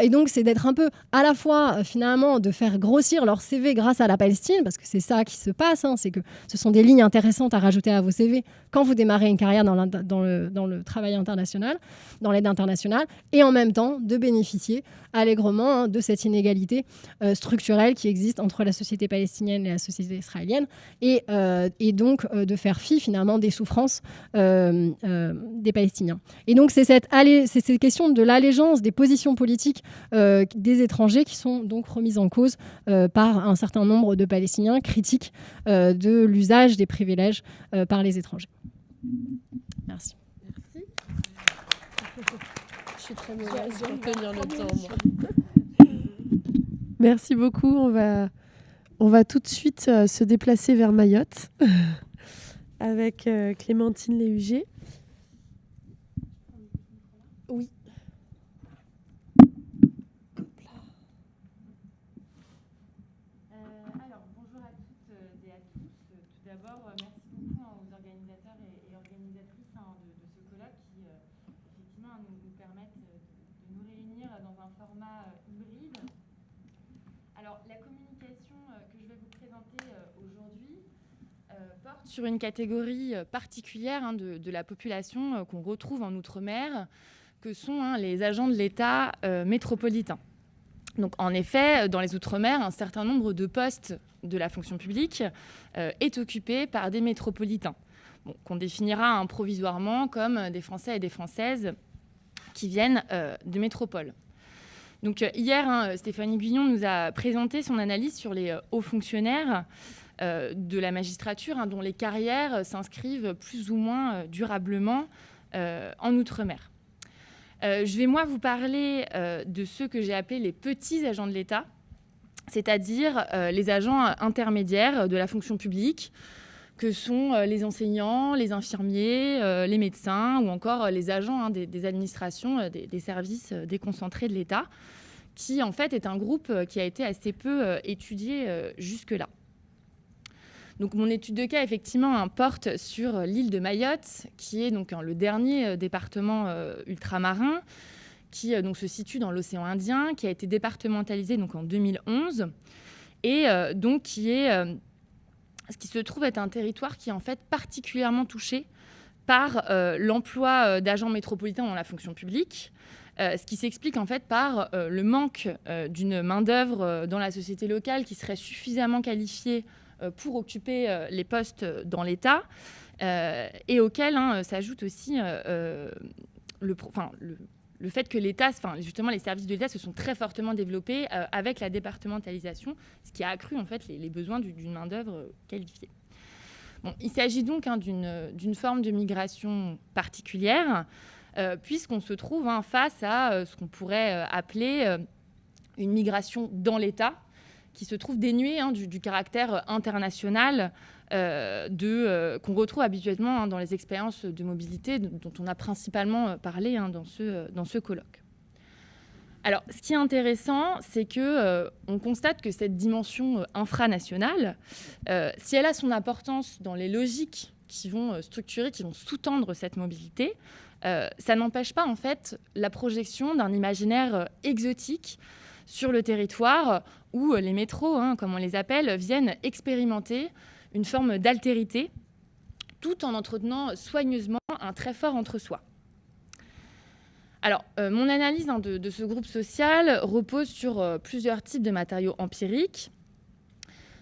Et donc, c'est d'être un peu à la fois, finalement, de faire grossir leur CV grâce à la Palestine, parce que c'est ça qui se passe, c'est que ce sont des lignes intéressantes à rajouter à vos CV quand vous démarrez une carrière dans le travail international, dans l'aide internationale, et en même temps de bénéficier allègrement de cette inégalité structurelle qui existe entre la société palestinienne et la société israélienne, et donc de faire fi finalement des souffrances des Palestiniens. Et donc c'est ces questions de l'allégeance des positions politiques des étrangers qui sont donc remises en cause par un certain nombre de Palestiniens critiques de l'usage des privilèges par les étrangers. Merci. Merci. Je suis très mauvaise pour tenir le temps. Merci beaucoup. On va tout de suite se déplacer vers Mayotte avec Clémentine Léhuger. Oui. Alors, bonjour à toutes et à tous. Tout d'abord, merci beaucoup aux organisateurs et organisatrices de ce colloque qui, effectivement, nous permettent de nous réunir dans un format hybride. Alors, la communication que je vais vous présenter aujourd'hui porte sur une catégorie particulière de la population qu'on retrouve en Outre-mer, que sont les agents de l'État métropolitains. Donc, en effet, dans les Outre-mer, un certain nombre de postes de la fonction publique est occupé par des métropolitains, qu'on définira provisoirement comme des Français et des Françaises qui viennent de métropole. Donc, hier, Stéphanie Guyon nous a présenté son analyse sur les hauts fonctionnaires de la magistrature, dont les carrières s'inscrivent plus ou moins durablement en Outre-mer. Je vais, moi, vous parler de ceux que j'ai appelés les petits agents de l'État, c'est-à-dire les agents intermédiaires de la fonction publique, que sont les enseignants, les infirmiers, les médecins ou encore les agents des administrations, des services déconcentrés de l'État, qui, en fait, est un groupe qui a été assez peu étudié jusque-là. Donc, mon étude de cas, effectivement, porte sur l'île de Mayotte, qui est donc le dernier département ultramarin, qui donc, se situe dans l'océan Indien, qui a été départementalisé donc, en 2011, et donc qui se trouve être un territoire qui est en fait particulièrement touché par l'emploi d'agents métropolitains dans la fonction publique, ce qui s'explique en fait par le manque d'une main-d'œuvre dans la société locale qui serait suffisamment qualifiée pour occuper les postes dans l'État, et auquel s'ajoute aussi le fait que l'État, justement les services de l'État se sont très fortement développés avec la départementalisation, ce qui a accru en fait les besoins d'une main-d'œuvre qualifiée. Bon, il s'agit donc d'une forme de migration particulière, puisqu'on se trouve face à ce qu'on pourrait appeler une migration dans l'État, qui se trouve dénuée du caractère international qu'on retrouve habituellement dans les expériences de mobilité dont on a principalement parlé dans ce colloque. Alors, ce qui est intéressant, c'est qu'on constate que cette dimension infranationale, si elle a son importance dans les logiques qui vont structurer, qui vont sous-tendre cette mobilité, ça n'empêche pas en fait la projection d'un imaginaire exotique sur le territoire où les métros, comme on les appelle, viennent expérimenter une forme d'altérité tout en entretenant soigneusement un très fort entre-soi. Alors, mon analyse de ce groupe social repose sur plusieurs types de matériaux empiriques,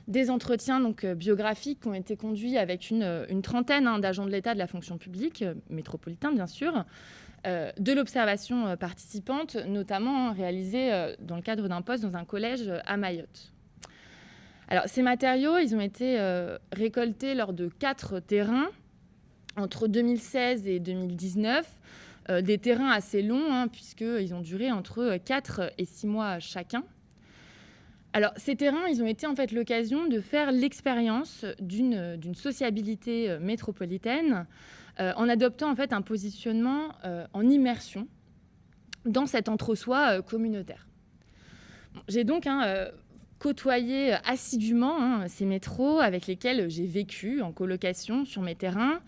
des entretiens biographiques qui ont été conduits avec une trentaine d'agents de l'État de la fonction publique, métropolitain bien sûr, de l'observation participante, notamment réalisée dans le cadre d'un poste dans un collège à Mayotte. Alors, ces matériaux, ils ont été récoltés lors de 4 terrains entre 2016 et 2019, des terrains assez longs, puisqu'ils ont duré entre 4 et 6 mois chacun. Alors, ces terrains, ils ont été en fait l'occasion de faire l'expérience d'une sociabilité métropolitaine en adoptant en fait un positionnement en immersion dans cet entre-soi communautaire. Bon, j'ai donc côtoyé assidûment ces métros avec lesquels j'ai vécu en colocation sur mes terrains.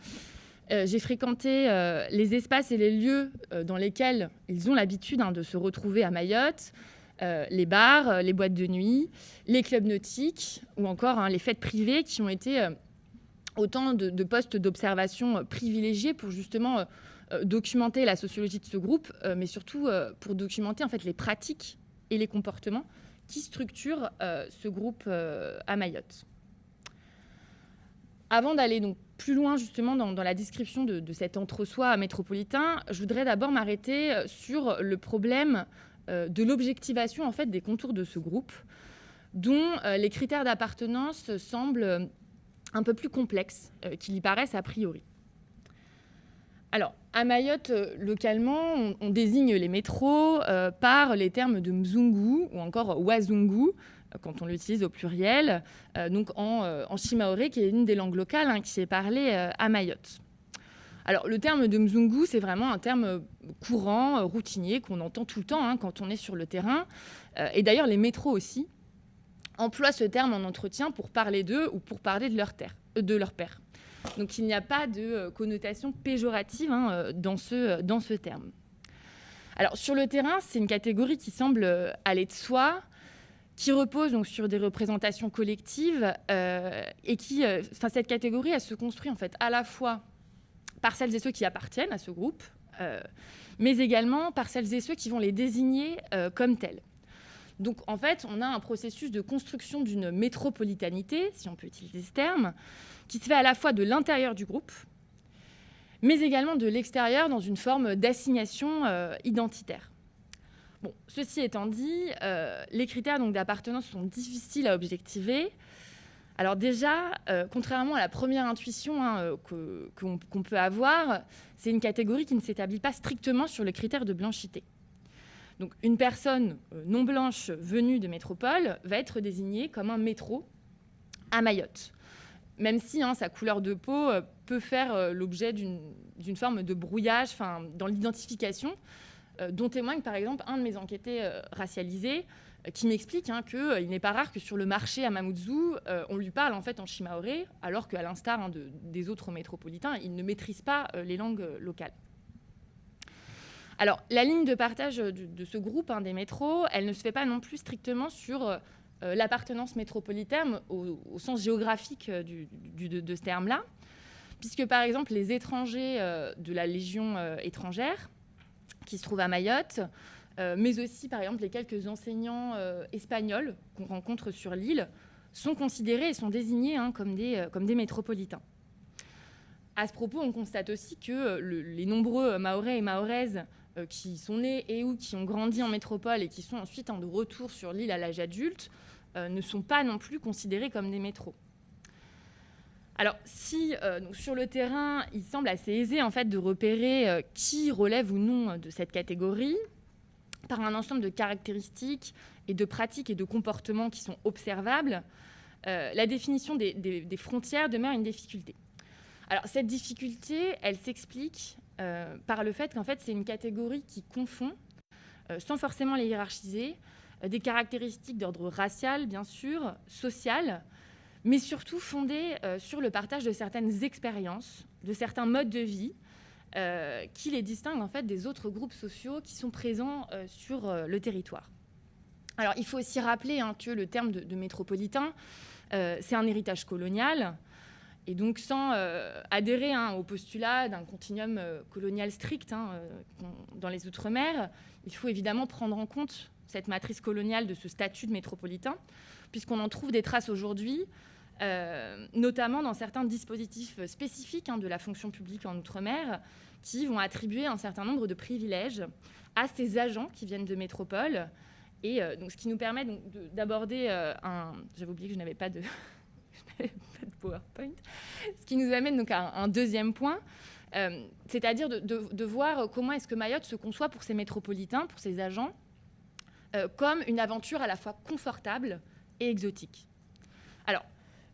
J'ai fréquenté les espaces et les lieux dans lesquels ils ont l'habitude de se retrouver à Mayotte, les bars, les boîtes de nuit, les clubs nautiques ou encore les fêtes privées qui ont été autant de postes d'observation privilégiés pour justement documenter la sociologie de ce groupe, mais surtout pour documenter en fait les pratiques et les comportements qui structurent ce groupe à Mayotte. Avant d'aller donc plus loin justement dans la description de cet entre-soi métropolitain, je voudrais d'abord m'arrêter sur le problème de l'objectivation en fait des contours de ce groupe, dont les critères d'appartenance semblent un peu plus complexes qu'il y paraissent a priori. Alors, à Mayotte, localement, on désigne les métros par les termes de Mzungu ou encore Wazungu, quand on l'utilise au pluriel, donc en shimaoré, qui est une des langues locales qui est parlée à Mayotte. Alors, le terme de Mzungu, c'est vraiment un terme courant, routinier, qu'on entend tout le temps quand on est sur le terrain. Et d'ailleurs, les métros aussi emploient ce terme en entretien pour parler d'eux ou pour parler de leur père. Donc, il n'y a pas de connotation péjorative dans ce terme. Alors, sur le terrain, c'est une catégorie qui semble aller de soi, qui repose donc sur des représentations collectives et qui, cette catégorie, elle se construit en fait à la fois par celles et ceux qui appartiennent à ce groupe, mais également par celles et ceux qui vont les désigner comme tels. Donc, en fait, on a un processus de construction d'une métropolitanité, si on peut utiliser ce terme, qui se fait à la fois de l'intérieur du groupe, mais également de l'extérieur dans une forme d'assignation identitaire. Bon, ceci étant dit, les critères d'appartenance sont difficiles à objectiver. Alors déjà, contrairement à la première intuition qu'on peut avoir, c'est une catégorie qui ne s'établit pas strictement sur le critère de blanchité. Donc une personne non blanche venue de métropole va être désignée comme un métro à Mayotte, même si sa couleur de peau peut faire l'objet d'une forme de brouillage dans l'identification, dont témoigne par exemple un de mes enquêtés racialisés, qui m'explique qu'il n'est pas rare que sur le marché à Mamoudzou, on lui parle en fait en shimaoré, alors qu'à l'instar des autres métropolitains, il ne maîtrise pas les langues locales. Alors, la ligne de partage de ce groupe des métros, elle ne se fait pas non plus strictement sur l'appartenance métropolitaine au sens géographique de ce terme-là, puisque par exemple les étrangers de la Légion étrangère qui se trouvent à Mayotte, mais aussi par exemple les quelques enseignants espagnols qu'on rencontre sur l'île, sont considérés et sont désignés comme des métropolitains. À ce propos, on constate aussi que les nombreux Mahorais et Mahoraises qui sont nés et ou qui ont grandi en métropole et qui sont ensuite de retour sur l'île à l'âge adulte ne sont pas non plus considérés comme des métros. Alors, si donc sur le terrain, il semble assez aisé en fait, de repérer qui relève ou non de cette catégorie par un ensemble de caractéristiques et de pratiques et de comportements qui sont observables, la définition des frontières demeure une difficulté. Alors, cette difficulté, elle s'explique par le fait qu'en fait, c'est une catégorie qui confond, sans forcément les hiérarchiser, des caractéristiques d'ordre racial, bien sûr, social, mais surtout fondées sur le partage de certaines expériences, de certains modes de vie, qui les distinguent en fait des autres groupes sociaux qui sont présents sur le territoire. Alors, il faut aussi rappeler que le terme de métropolitain, c'est un héritage colonial. Et donc, sans adhérer au postulat d'un continuum colonial strict dans les Outre-mer, il faut évidemment prendre en compte cette matrice coloniale de ce statut de métropolitain, puisqu'on en trouve des traces aujourd'hui, notamment dans certains dispositifs spécifiques de la fonction publique en Outre-mer, qui vont attribuer un certain nombre de privilèges à ces agents qui viennent de métropole. Et donc, ce qui nous permet d'aborder J'avais oublié que je n'avais pas de... pas de PowerPoint. Ce qui nous amène donc à un deuxième point, c'est-à-dire de voir comment est-ce que Mayotte se conçoit pour ses métropolitains, pour ses agents, comme une aventure à la fois confortable et exotique. Alors,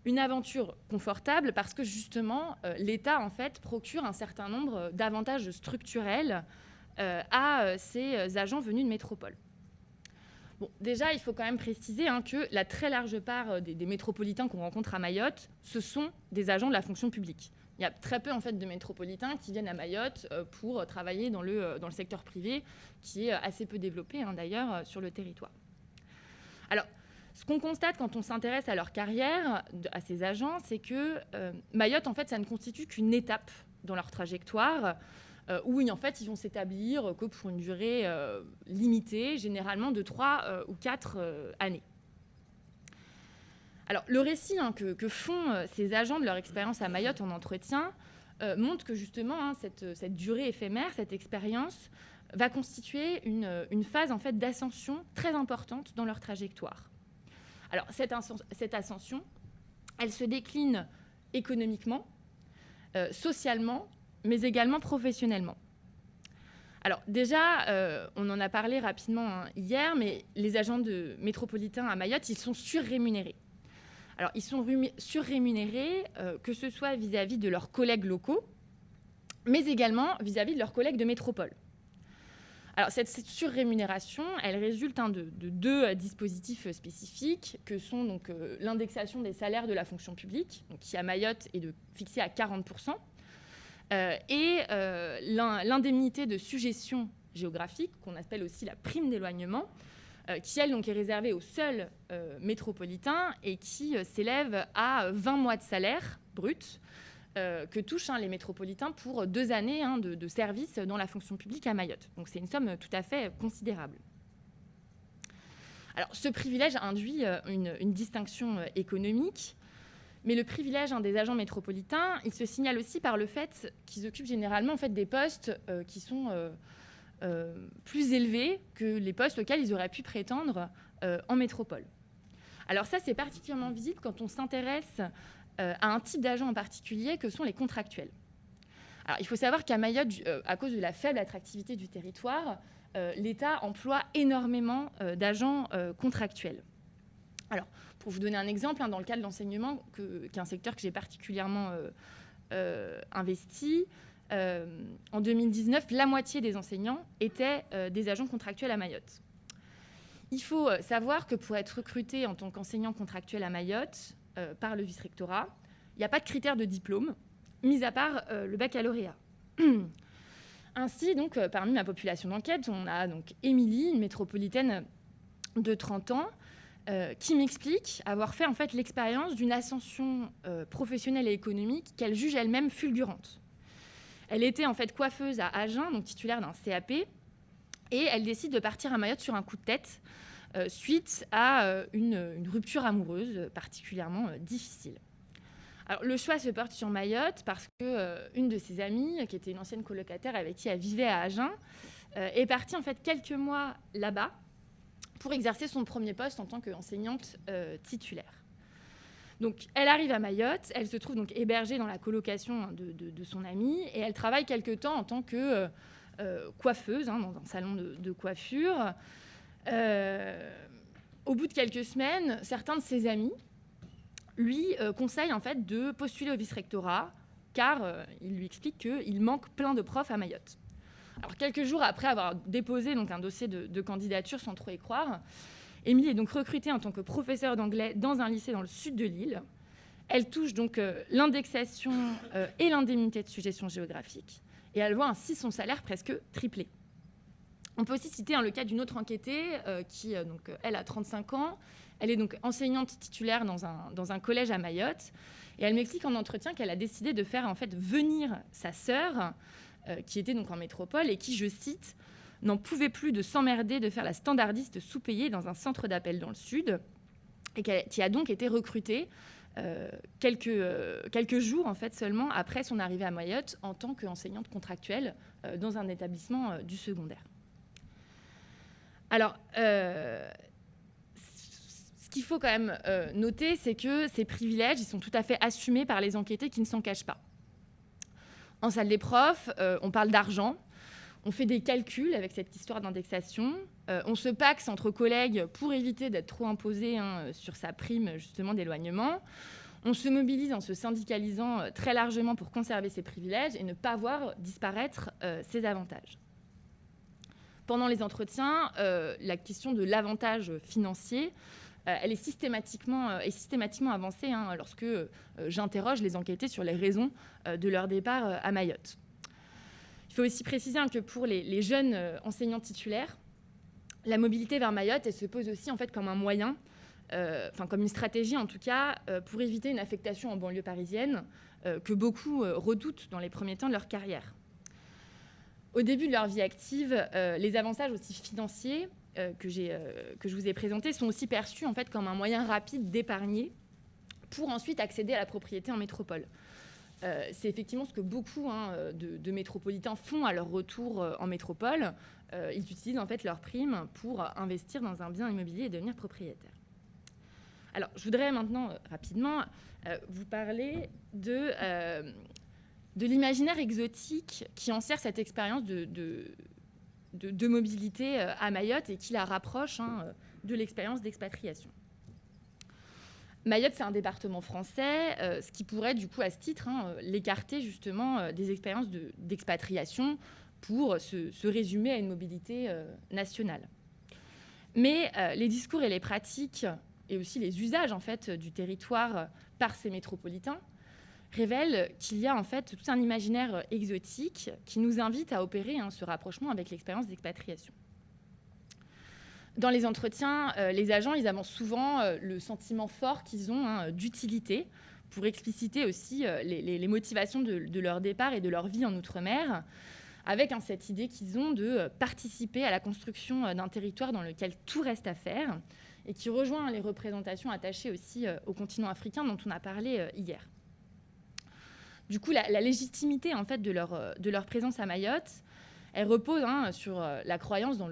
une aventure confortable parce que justement, l'État en fait procure un certain nombre d'avantages structurels à ces agents venus de métropole. Bon, déjà, il faut quand même préciser que la très large part des métropolitains qu'on rencontre à Mayotte, ce sont des agents de la fonction publique. Il y a très peu en fait, de métropolitains qui viennent à Mayotte pour travailler dans le secteur privé, qui est assez peu développé d'ailleurs sur le territoire. Alors, ce qu'on constate quand on s'intéresse à leur carrière, à ces agents, c'est que Mayotte, en fait, ça ne constitue qu'une étape dans leur trajectoire, où en fait, ils vont s'établir que pour une durée limitée, généralement de 3 ou 4 années. Alors, le récit que font ces agents de leur expérience à Mayotte en entretien montre que justement, cette durée éphémère, cette expérience, va constituer une phase en fait, d'ascension très importante dans leur trajectoire. Alors, cette ascension, elle se décline économiquement, socialement, mais également professionnellement. Alors déjà, on en a parlé rapidement hier, mais les agents métropolitains à Mayotte, ils sont surrémunérés. Alors ils sont surrémunérés, que ce soit vis-à-vis de leurs collègues locaux, mais également vis-à-vis de leurs collègues de métropole. Alors cette surrémunération, elle résulte de deux dispositifs spécifiques, que sont donc l'indexation des salaires de la fonction publique, donc, qui à Mayotte est fixée à 40%, et l'indemnité de suggestion géographique, qu'on appelle aussi la prime d'éloignement, qui, elle, donc, est réservée aux seuls métropolitains et qui s'élève à 20 mois de salaire brut que touchent les métropolitains pour 2 années de service dans la fonction publique à Mayotte. Donc c'est une somme tout à fait considérable. Alors ce privilège induit une distinction économique. Mais le privilège des agents métropolitains, il se signale aussi par le fait qu'ils occupent généralement en fait, des postes qui sont plus élevés que les postes auxquels ils auraient pu prétendre en métropole. Alors ça, c'est particulièrement visible quand on s'intéresse à un type d'agents en particulier que sont les contractuels. Alors, il faut savoir qu'à Mayotte, à cause de la faible attractivité du territoire, l'État emploie énormément d'agents contractuels. Alors, pour vous donner un exemple, dans le cadre de l'enseignement, qui est un secteur que j'ai particulièrement investi, en 2019, la moitié des enseignants étaient des agents contractuels à Mayotte. Il faut savoir que pour être recruté en tant qu'enseignant contractuel à Mayotte par le vice-rectorat, il n'y a pas de critère de diplôme, mis à part le baccalauréat. Ainsi, donc, parmi ma population d'enquête, on a donc Émilie, une métropolitaine de 30 ans, qui m'explique avoir fait en fait l'expérience d'une ascension professionnelle et économique qu'elle juge elle-même fulgurante. Elle était en fait coiffeuse à Agen, donc titulaire d'un CAP, et elle décide de partir à Mayotte sur un coup de tête suite à une rupture amoureuse particulièrement difficile. Alors, le choix se porte sur Mayotte parce qu'une de ses amies, qui était une ancienne colocataire avec qui elle vivait à Agen, est partie en fait quelques mois là-bas pour exercer son premier poste en tant qu'enseignante titulaire. Donc, elle arrive à Mayotte, elle se trouve donc hébergée dans la colocation de son amie et elle travaille quelque temps en tant que coiffeuse dans un salon de coiffure. Au bout de quelques semaines, certains de ses amis lui conseillent en fait de postuler au vice-rectorat car il lui explique qu'il manque plein de profs à Mayotte. Alors, quelques jours après avoir déposé donc, un dossier de candidature sans trop y croire, Émilie est donc recrutée en tant que professeure d'anglais dans un lycée dans le sud de l'île. Elle touche donc l'indexation et l'indemnité de suggestion géographique et elle voit ainsi son salaire presque tripler. On peut aussi citer le cas d'une autre enquêtée qui, donc, elle, a 35 ans. Elle est donc enseignante titulaire dans un collège à Mayotte. Et elle m'explique en entretien qu'elle a décidé de faire en fait venir sa sœur, qui était donc en métropole et qui, je cite, n'en pouvait plus de s'emmerder de faire la standardiste sous-payée dans un centre d'appel dans le sud, et qui a donc été recrutée quelques jours en fait seulement après son arrivée à Mayotte en tant qu'enseignante contractuelle dans un établissement du secondaire. Alors, ce qu'il faut quand même noter, c'est que ces privilèges, ils sont tout à fait assumés par les enquêtés qui ne s'en cachent pas. En salle des profs, on parle d'argent, on fait des calculs avec cette histoire d'indexation, on se paxe entre collègues pour éviter d'être trop imposé sur sa prime justement d'éloignement, on se mobilise en se syndicalisant très largement pour conserver ses privilèges et ne pas voir disparaître ses avantages. Pendant les entretiens, la question de l'avantage financier, elle est systématiquement avancée lorsque j'interroge les enquêtés sur les raisons de leur départ à Mayotte. Il faut aussi préciser que pour les jeunes enseignants titulaires, la mobilité vers Mayotte, elle se pose aussi en fait comme un moyen, comme une stratégie en tout cas, pour éviter une affectation en banlieue parisienne que beaucoup redoutent dans les premiers temps de leur carrière. Au début de leur vie active, les avantages aussi financiers que je vous ai présentés sont aussi perçus en fait, comme un moyen rapide d'épargner pour ensuite accéder à la propriété en métropole. C'est effectivement ce que beaucoup de métropolitains font à leur retour en métropole. Ils utilisent en fait leurs primes pour investir dans un bien immobilier et devenir propriétaire. Alors, je voudrais maintenant rapidement vous parler de l'imaginaire exotique qui enserre cette expérience de mobilité à Mayotte et qui la rapproche de l'expérience d'expatriation. Mayotte, c'est un département français, ce qui pourrait, du coup, à ce titre, l'écarter justement des expériences d'expatriation pour se résumer à une mobilité nationale. Mais les discours et les pratiques, et aussi les usages en fait, du territoire par ces métropolitains, révèlent qu'il y a en fait tout un imaginaire exotique qui nous invite à opérer ce rapprochement avec l'expérience d'expatriation. Dans les entretiens, les agents ils avancent souvent le sentiment fort qu'ils ont d'utilité pour expliciter aussi les motivations de leur départ et de leur vie en Outre-mer, avec cette idée qu'ils ont de participer à la construction d'un territoire dans lequel tout reste à faire et qui rejoint les représentations attachées aussi au continent africain dont on a parlé hier. Du coup, la légitimité en fait, de leur présence à Mayotte, elle repose sur la croyance dans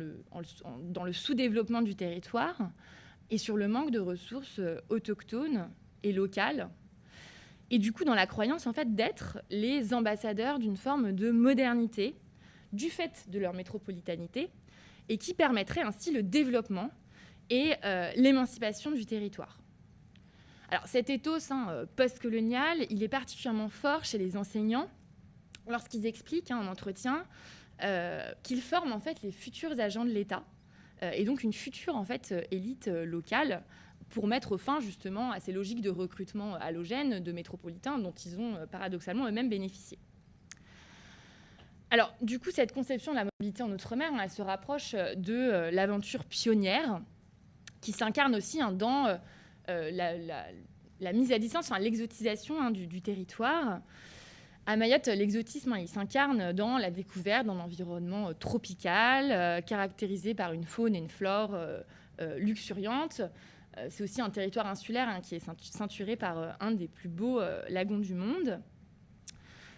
le sous-développement du territoire et sur le manque de ressources autochtones et locales. Et du coup, dans la croyance en fait, d'être les ambassadeurs d'une forme de modernité du fait de leur métropolitanité et qui permettrait ainsi le développement et l'émancipation du territoire. Alors, cet ethos post-colonial, il est particulièrement fort chez les enseignants lorsqu'ils expliquent en entretien qu'ils forment en fait les futurs agents de l'État et donc une future en fait élite locale pour mettre fin justement à ces logiques de recrutement allogène de métropolitains dont ils ont paradoxalement eux-mêmes bénéficié. Alors, du coup, cette conception de la mobilité en Outre-mer, elle se rapproche de l'aventure pionnière, qui s'incarne aussi dans la mise à distance, l'exotisation du territoire. À Mayotte, l'exotisme, il s'incarne dans la découverte d'un environnement tropical, caractérisé par une faune et une flore luxuriantes. C'est aussi un territoire insulaire qui est ceinturé par un des plus beaux lagons du monde.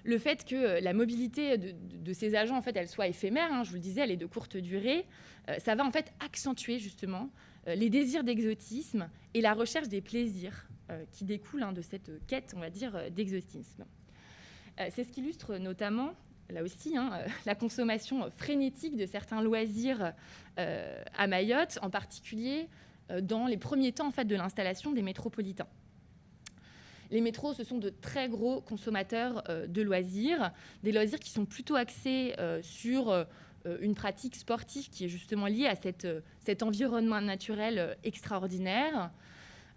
Le fait que la mobilité de ces agents, en fait, elle soit éphémère, je vous le disais, elle est de courte durée, ça va en fait accentuer justement les désirs d'exotisme et la recherche des plaisirs qui découlent de cette quête, on va dire, d'exotisme. C'est ce qu'illustre notamment, là aussi, la consommation frénétique de certains loisirs à Mayotte, en particulier dans les premiers temps en fait, de l'installation des métropolitains. Les métros, ce sont de très gros consommateurs de loisirs, des loisirs qui sont plutôt axés sur une pratique sportive qui est justement liée à cet environnement naturel extraordinaire.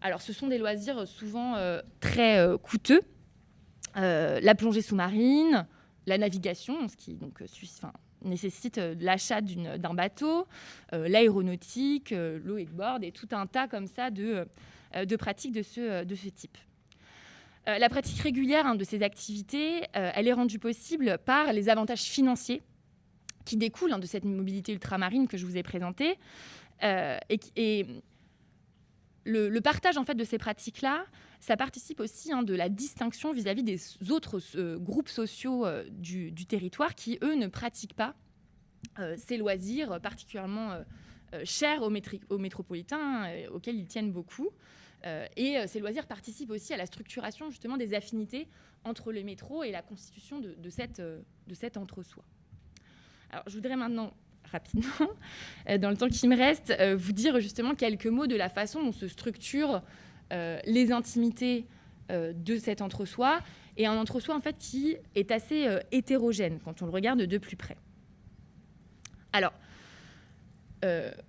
Alors, ce sont des loisirs souvent très coûteux. La plongée sous-marine, la navigation, ce qui donc, nécessite l'achat d'un bateau, l'aéronautique, le wakeboard et tout un tas comme ça de pratiques de ce type. La pratique régulière de ces activités, elle est rendue possible par les avantages financiers qui découlent de cette mobilité ultramarine que je vous ai présentée. Et le partage en fait, de ces pratiques-là, ça participe aussi de la distinction vis-à-vis des autres groupes sociaux du territoire qui, eux, ne pratiquent pas ces loisirs particulièrement chers aux métropolitains, auxquels ils tiennent beaucoup. Et ces loisirs participent aussi à la structuration justement des affinités entre les métros et la constitution de cet entre-soi. Alors, je voudrais maintenant, rapidement, dans le temps qui me reste, vous dire justement quelques mots de la façon dont se structurent les intimités de cet entre-soi, et un entre-soi en fait qui est assez hétérogène quand on le regarde de plus près. Alors,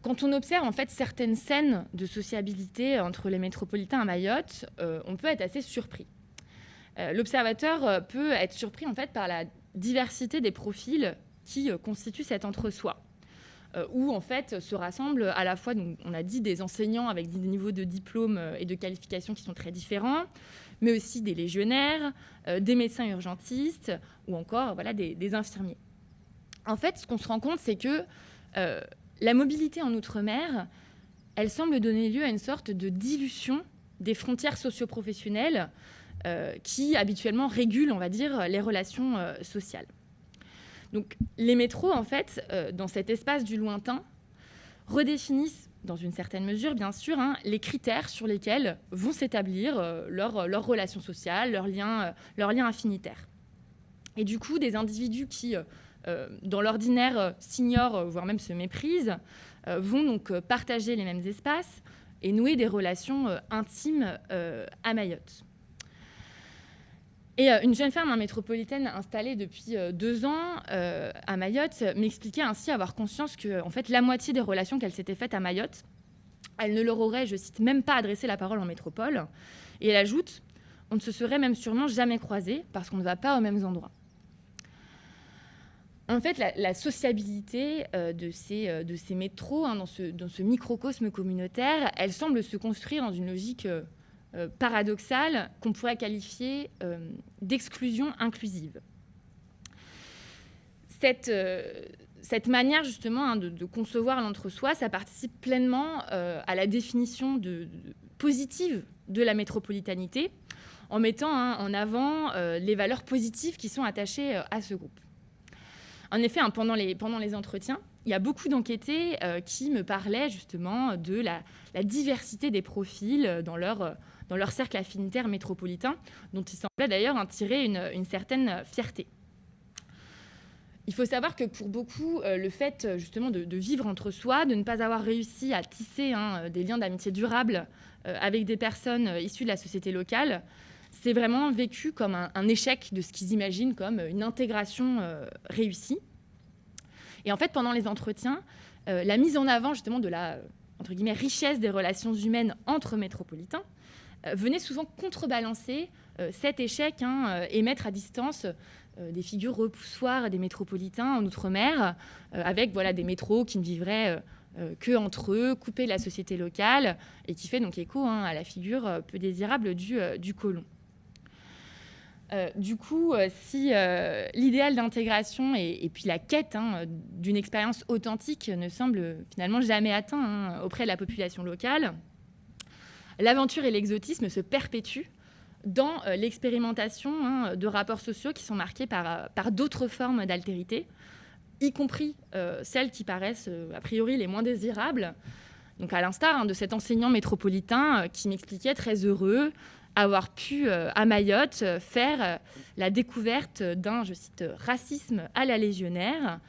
quand on observe en fait certaines scènes de sociabilité entre les métropolitains à Mayotte, on peut être assez surpris. L'observateur peut être surpris en fait par la diversité des profils qui constituent cet entre-soi, où en fait se rassemblent à la fois, donc, on a dit, des enseignants avec des niveaux de diplôme et de qualification qui sont très différents, mais aussi des légionnaires, des médecins urgentistes ou encore des infirmiers. En fait, ce qu'on se rend compte, c'est que la mobilité en Outre-mer, elle semble donner lieu à une sorte de dilution des frontières socio-professionnelles qui habituellement régulent, on va dire, les relations sociales. Donc, les métros, en fait, dans cet espace du lointain, redéfinissent, dans une certaine mesure, bien sûr, les critères sur lesquels vont s'établir leurs relations sociales, leurs liens affinitaires. Et du coup, des individus qui, dans l'ordinaire, s'ignorent, voire même se méprisent, vont donc partager les mêmes espaces et nouer des relations intimes à Mayotte. Et une jeune femme métropolitaine installée depuis 2 ans à Mayotte m'expliquait ainsi avoir conscience que en fait, la moitié des relations qu'elle s'était faites à Mayotte, elle ne leur aurait, je cite, même pas adressé la parole en métropole. Et elle ajoute, on ne se serait même sûrement jamais croisés parce qu'on ne va pas aux mêmes endroits. En fait, la sociabilité de ces métros dans ce microcosme communautaire, elle semble se construire dans une logique paradoxale qu'on pourrait qualifier d'exclusion inclusive. Cette manière justement de concevoir l'entre-soi, ça participe pleinement à la définition positive de la métropolitanité, en mettant en avant les valeurs positives qui sont attachées à ce groupe. En effet, pendant les entretiens, il y a beaucoup d'enquêtés qui me parlaient justement de la diversité des profils dans leur cercle affinitaire métropolitain, dont ils semblaient d'ailleurs en tirer une certaine fierté. Il faut savoir que pour beaucoup, le fait justement de vivre entre soi, de ne pas avoir réussi à tisser des liens d'amitié durables avec des personnes issues de la société locale, c'est vraiment vécu comme un échec de ce qu'ils imaginent comme une intégration réussie. Et en fait, pendant les entretiens, la mise en avant justement de la entre guillemets, richesse des relations humaines entre métropolitains venait souvent contrebalancer cet échec et mettre à distance des figures repoussoires des métropolitains en Outre-mer, avec des métros qui ne vivraient que entre eux, coupés de la société locale, et qui fait donc écho à la figure peu désirable du colon. Du coup, si l'idéal d'intégration et puis la quête d'une expérience authentique ne semble finalement jamais atteint auprès de la population locale, l'aventure et l'exotisme se perpétuent dans l'expérimentation de rapports sociaux qui sont marqués par d'autres formes d'altérité, y compris celles qui paraissent a priori les moins désirables. Donc à l'instar de cet enseignant métropolitain qui m'expliquait très heureux avoir pu à Mayotte faire la découverte d'un, je cite, racisme à la légionnaire,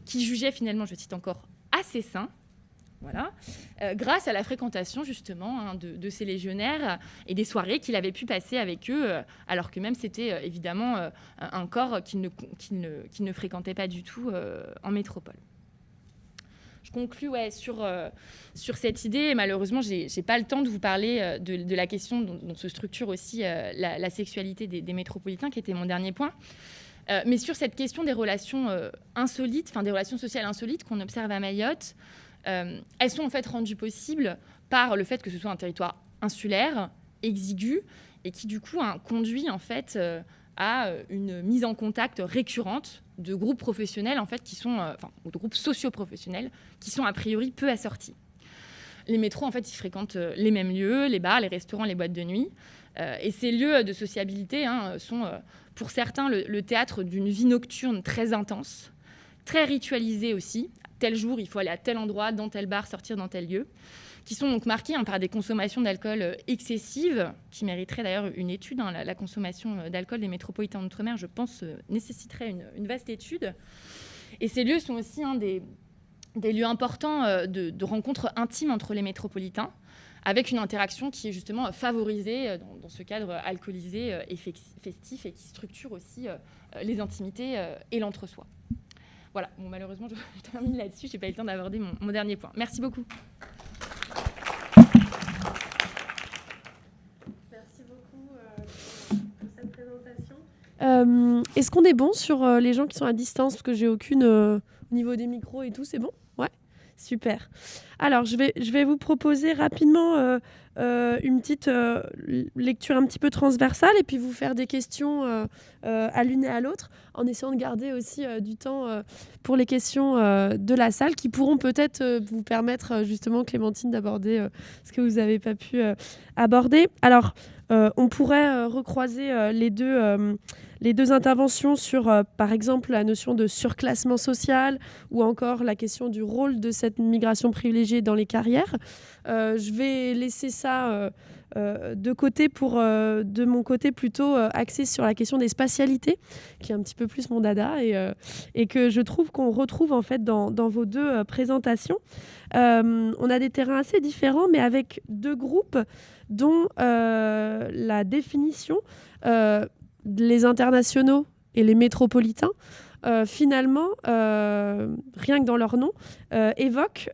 qui jugeait finalement, je cite encore, assez sain. Voilà, grâce à la fréquentation justement de ces légionnaires et des soirées qu'il avait pu passer avec eux, alors que même c'était évidemment un corps qu'il ne fréquentait pas du tout en métropole. Je conclus sur cette idée, et malheureusement j'ai pas le temps de vous parler de la question dont se structure aussi la sexualité des métropolitains, qui était mon dernier point. Mais sur cette question des relations insolites, des relations sociales insolites qu'on observe à Mayotte, elles sont en fait rendues possibles par le fait que ce soit un territoire insulaire, exigu, et qui du coup conduit en fait à une mise en contact récurrente de groupes professionnels en fait ou de groupes socio-professionnels qui sont a priori peu assortis. Les métros en fait ils fréquentent les mêmes lieux, les bars, les restaurants, les boîtes de nuit, et ces lieux de sociabilité sont pour certains le théâtre d'une vie nocturne très intense, très ritualisée aussi. Tel jour, il faut aller à tel endroit, dans tel bar, sortir dans tel lieu, qui sont donc marqués par des consommations d'alcool excessives, qui mériteraient d'ailleurs une étude. La consommation d'alcool des métropolitains d'outre-mer, je pense, nécessiterait une vaste étude. Et ces lieux sont aussi des lieux importants de rencontres intimes entre les métropolitains, avec une interaction qui est justement favorisée dans ce cadre alcoolisé et festif, et qui structure aussi les intimités et l'entre-soi. Voilà, bon, malheureusement, je termine là-dessus. Je n'ai pas eu le temps d'aborder mon dernier point. Merci beaucoup. Merci beaucoup pour cette présentation. Est-ce qu'on est bon sur les gens qui sont à distance? Parce que j'ai aucune au niveau des micros et tout, c'est bon? Ouais, super. Alors, je vais vous proposer rapidement une petite lecture un petit peu transversale et puis vous faire des questions à l'une et à l'autre, en essayant de garder aussi du temps pour les questions de la salle qui pourront peut-être vous permettre justement, Clémentine, d'aborder ce que vous n'avez pas pu aborder. Alors, on pourrait recroiser les deux interventions sur, par exemple, la notion de surclassement social ou encore la question du rôle de cette migration privilégiée dans les carrières. Je vais laisser ça de côté pour, de mon côté, plutôt axé sur la question des spatialités, qui est un petit peu plus mon dada et que je trouve qu'on retrouve en fait dans vos deux présentations. On a des terrains assez différents, mais avec deux groupes dont la définition, les internationaux et les métropolitains, finalement, rien que dans leur nom, évoquent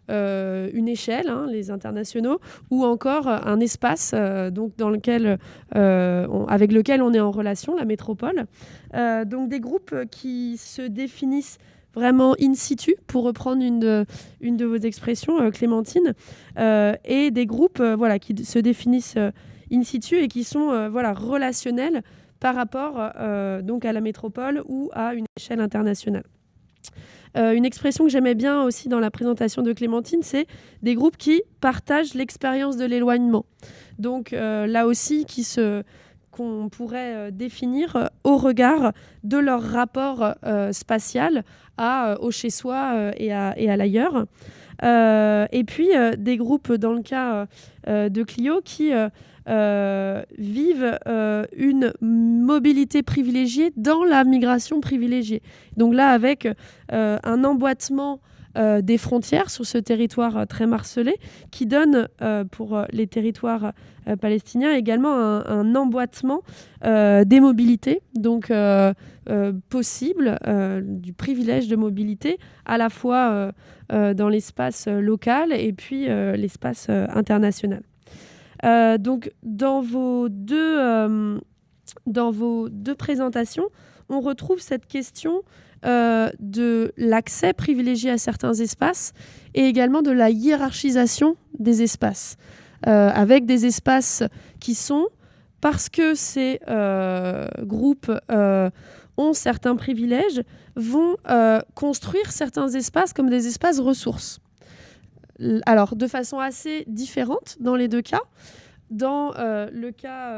une échelle, les internationaux, ou encore un espace donc dans lequel, avec lequel on est en relation, la métropole. Donc des groupes qui se définissent vraiment in situ, pour reprendre une de vos expressions, Clémentine, et des groupes qui se définissent in situ et qui sont relationnels par rapport donc à la métropole ou à une échelle internationale. Une expression que j'aimais bien aussi dans la présentation de Clémentine, c'est des groupes qui partagent l'expérience de l'éloignement. Donc là aussi, qu'on pourrait définir au regard de leur rapport spatial au chez-soi et à l'ailleurs. Et puis des groupes, dans le cas de Clio, qui vivent une mobilité privilégiée dans la migration privilégiée. Donc là, avec un emboîtement des frontières sur ce territoire très marcelé, qui donne pour les territoires palestiniens également un emboîtement des mobilités, donc possible, du privilège de mobilité, à la fois dans l'espace local et puis l'espace international. Donc dans vos deux dans vos 2 présentations, on retrouve cette question de l'accès privilégié à certains espaces et également de la hiérarchisation des espaces, avec des espaces qui sont, parce que ces groupes ont certains privilèges, vont construire certains espaces comme des espaces ressources. Alors, de façon assez différente dans les 2 cas. Dans le cas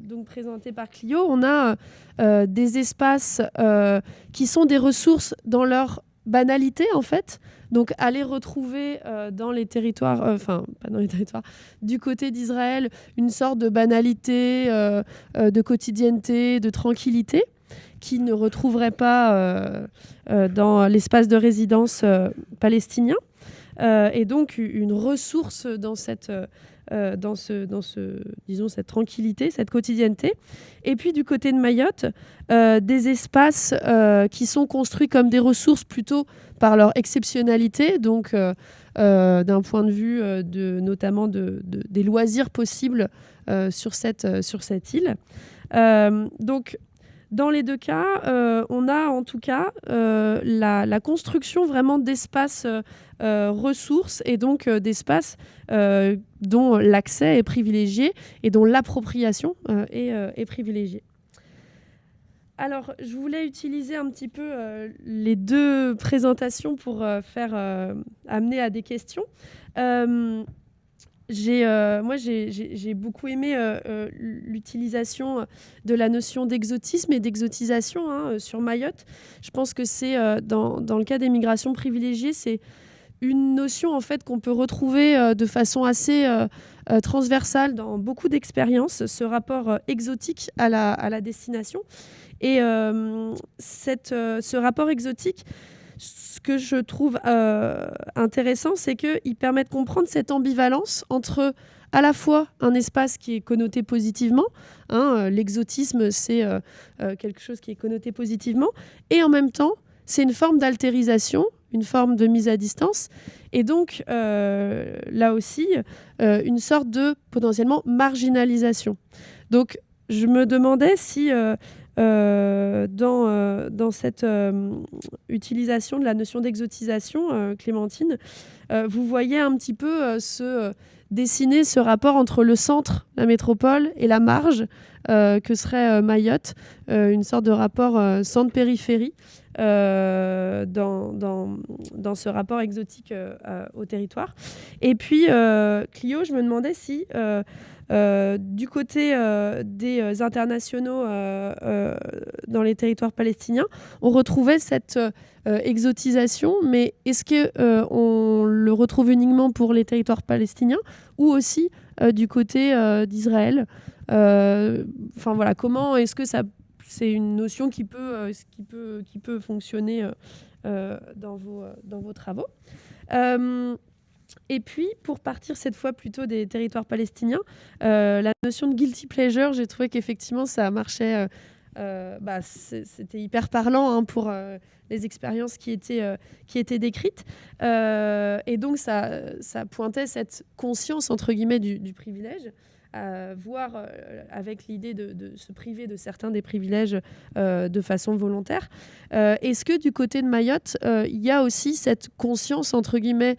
donc présenté par Clio, on a des espaces qui sont des ressources dans leur banalité, en fait. Donc, aller retrouver dans les territoires, enfin, pas dans les territoires, du côté d'Israël, une sorte de banalité, de quotidienneté, de tranquillité, qui ne retrouverait pas dans l'espace de résidence palestinien. Et donc, une ressource dans cette disons, cette tranquillité, cette quotidienneté. Et puis du côté de Mayotte, des espaces qui sont construits comme des ressources plutôt par leur exceptionnalité, donc d'un point de vue notamment des loisirs possibles sur cette île. Donc, dans les 2 cas, on a en tout cas la construction vraiment d'espaces ressources et donc d'espaces dont l'accès est privilégié et dont l'appropriation est privilégiée. Alors, je voulais utiliser un petit peu les 2 présentations pour amener à des questions. J'ai beaucoup aimé l'utilisation de la notion d'exotisme et d'exotisation sur Mayotte. Je pense que c'est, dans le cas des migrations privilégiées, c'est une notion en fait qu'on peut retrouver de façon assez transversale dans beaucoup d'expériences, ce rapport exotique à la destination. Et ce rapport exotique, ce que je trouve intéressant, c'est qu'il permet de comprendre cette ambivalence entre à la fois un espace qui est connoté positivement, l'exotisme c'est quelque chose qui est connoté positivement, et en même temps c'est une forme d'altérisation, une forme de mise à distance, et donc là aussi une sorte de potentiellement marginalisation. Donc je me demandais si dans cette utilisation de la notion d'exotisation, Clémentine, vous voyez un petit peu se dessiner ce rapport entre le centre, la métropole, et la marge que serait Mayotte, une sorte de rapport centre-périphérie dans ce rapport exotique au territoire. Et puis, Clio, je me demandais si du côté des internationaux dans les territoires palestiniens, on retrouvait cette exotisation, mais est-ce qu'on le retrouve uniquement pour les territoires palestiniens ou aussi du côté d'Israël? Enfin voilà, comment est-ce que c'est une notion qui peut fonctionner dans vos travaux? Et puis, pour partir cette fois plutôt des territoires palestiniens, la notion de guilty pleasure, j'ai trouvé qu'effectivement ça marchait, c'était hyper parlant pour les expériences qui étaient décrites. Et donc ça pointait cette conscience, entre guillemets, du privilège, voire avec l'idée de se priver de certains des privilèges de façon volontaire. Est-ce que du côté de Mayotte, il y a aussi cette conscience, entre guillemets,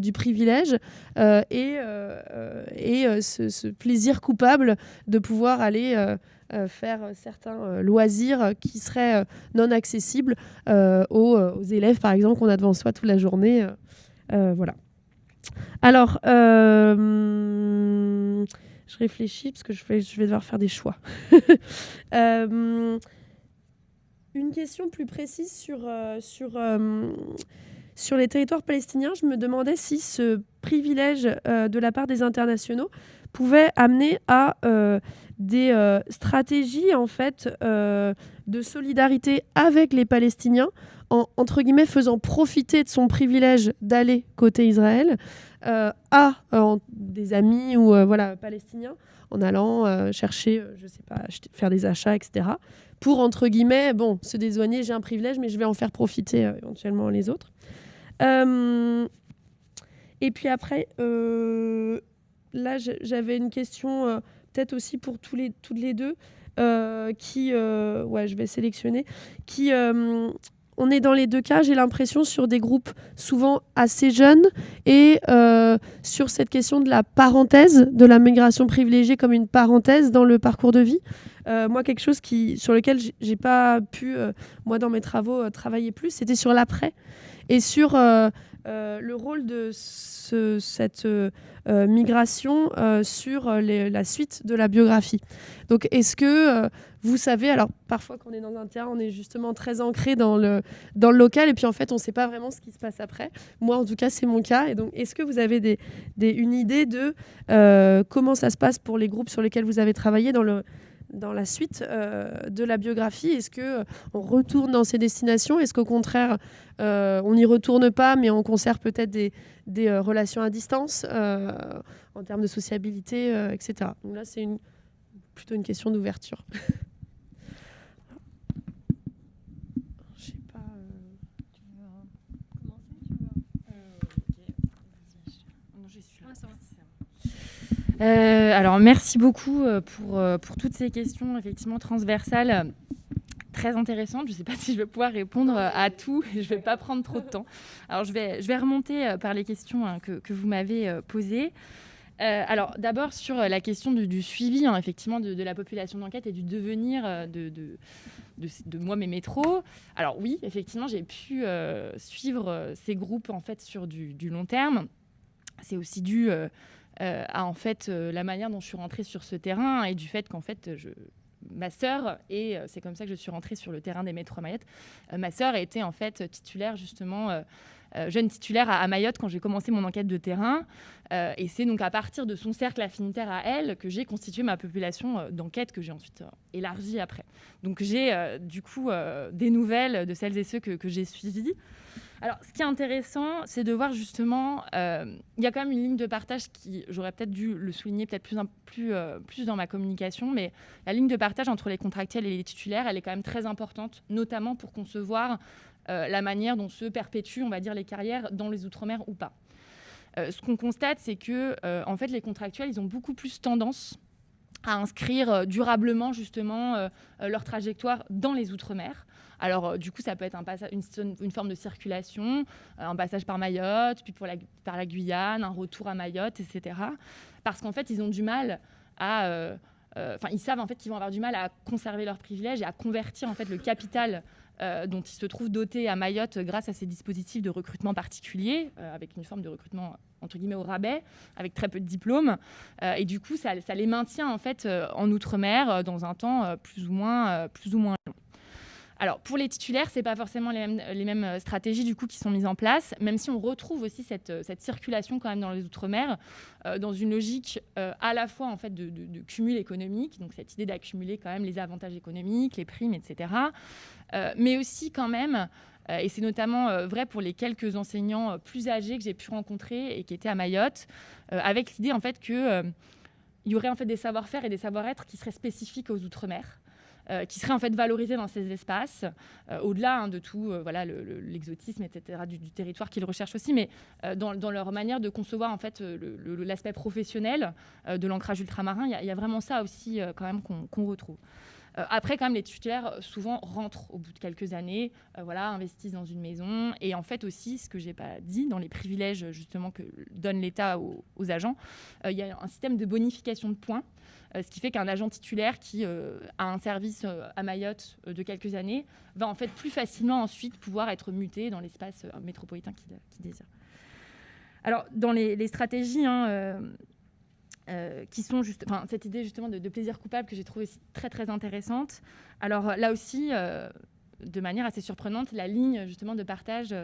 du privilège et ce plaisir coupable de pouvoir aller faire certains loisirs qui seraient non accessibles aux élèves, par exemple, qu'on a devant soi toute la journée. Voilà. Alors, je réfléchis parce que je vais devoir faire des choix. Une question plus précise sur les territoires palestiniens. Je me demandais si ce privilège de la part des internationaux pouvait amener à des stratégies en fait, de solidarité avec les Palestiniens, entre guillemets faisant profiter de son privilège d'aller côté Israël à des amis ou palestiniens, en allant chercher, je sais pas, faire des achats, etc. Pour, entre guillemets, se dédouaner, j'ai un privilège, mais je vais en faire profiter éventuellement les autres. Et puis après, là, j'avais une question peut-être aussi pour toutes les deux. je vais sélectionner, on est dans les deux cas, j'ai l'impression, sur des groupes souvent assez jeunes et sur cette question de la parenthèse, de la migration privilégiée comme une parenthèse dans le parcours de vie. Moi, quelque chose sur lequel j'ai pas pu, moi, dans mes travaux, travailler plus, c'était sur l'après et sur le rôle de cette migration sur la suite de la biographie. Donc, est-ce que vous savez, alors parfois quand on est dans un terrain, on est justement très ancré dans le local et puis en fait, on ne sait pas vraiment ce qui se passe après. Moi, en tout cas, c'est mon cas. Et donc, est-ce que vous avez une idée de comment ça se passe pour les groupes sur lesquels vous avez travaillé dans la suite de la biographie? Est-ce qu'on retourne dans ces destinations? Est-ce qu'au contraire, on n'y retourne pas, mais on conserve peut-être des relations à distance en termes de sociabilité, etc. Donc là, c'est plutôt une question d'ouverture. Je sais pas. Tu veux commencer? Non, j'y suis là. Alors, merci beaucoup pour toutes ces questions effectivement transversales, très intéressantes. Je ne sais pas si je vais pouvoir répondre à tout et je ne vais pas prendre trop de temps. Alors, je vais remonter par les questions que vous m'avez posées. Alors, d'abord, sur la question du suivi, effectivement, de la population d'enquête et du devenir de moi, mes métros. Alors oui, effectivement, j'ai pu suivre ces groupes en fait, sur du long terme. C'est aussi dû à en fait, la manière dont je suis rentrée sur ce terrain et du fait qu'en fait, ma sœur, et c'est comme ça que je suis rentrée sur le terrain des métros à Mayotte, ma sœur était en fait titulaire justement... jeune titulaire à Mayotte quand j'ai commencé mon enquête de terrain. Et c'est donc à partir de son cercle affinitaire à elle que j'ai constitué ma population d'enquête que j'ai ensuite élargie après. Donc j'ai du coup des nouvelles de celles et ceux que j'ai suivis. Alors ce qui est intéressant, c'est de voir justement, il y a quand même une ligne de partage qui, j'aurais peut-être dû le souligner peut-être plus dans ma communication, mais la ligne de partage entre les contractuels et les titulaires, elle est quand même très importante, notamment pour concevoir la manière dont se perpétuent, on va dire, les carrières dans les Outre-mer ou pas. Ce qu'on constate, c'est que en fait, les contractuels, ils ont beaucoup plus tendance à inscrire durablement, justement, leur trajectoire dans les Outre-mer. Alors, du coup, ça peut être une forme de circulation, un passage par Mayotte, puis par la Guyane, un retour à Mayotte, etc. Parce qu'en fait, ils ont du mal à... ils savent en fait qu'ils vont avoir du mal à conserver leurs privilèges et à convertir en fait le capital dont ils se trouvent dotés à Mayotte grâce à ces dispositifs de recrutement particuliers, avec une forme de recrutement entre guillemets au rabais, avec très peu de diplômes. Et du coup, ça les maintient en fait en Outre-mer dans un temps plus ou moins long. Alors, pour les titulaires, ce n'est pas forcément les mêmes stratégies du coup, qui sont mises en place, même si on retrouve aussi cette circulation quand même dans les Outre-mer, dans une logique à la fois en fait, de cumul économique, donc cette idée d'accumuler quand même les avantages économiques, les primes, etc., mais aussi quand même, et c'est notamment vrai pour les quelques enseignants plus âgés que j'ai pu rencontrer et qui étaient à Mayotte, avec l'idée en fait qu'il y aurait en fait, des savoir-faire et des savoir-être qui seraient spécifiques aux Outre-mer. Qui seraient en fait valorisés dans ces espaces, au-delà de tout l'exotisme, etc., du territoire qu'ils recherchent aussi, mais dans leur manière de concevoir en fait, l'aspect professionnel de l'ancrage ultramarin, il y a vraiment ça aussi quand même qu'on retrouve. Après, quand même, les titulaires souvent rentrent au bout de quelques années, investissent dans une maison. Et en fait aussi, ce que je n'ai pas dit, dans les privilèges justement que donne l'État aux agents, il y a un système de bonification de points, ce qui fait qu'un agent titulaire qui a un service à Mayotte de quelques années va en fait plus facilement ensuite pouvoir être muté dans l'espace métropolitain qu'il désire. Alors, dans les stratégies... qui sont cette idée justement de plaisir coupable que j'ai trouvée très très intéressante. Alors là aussi, de manière assez surprenante, la ligne justement de partage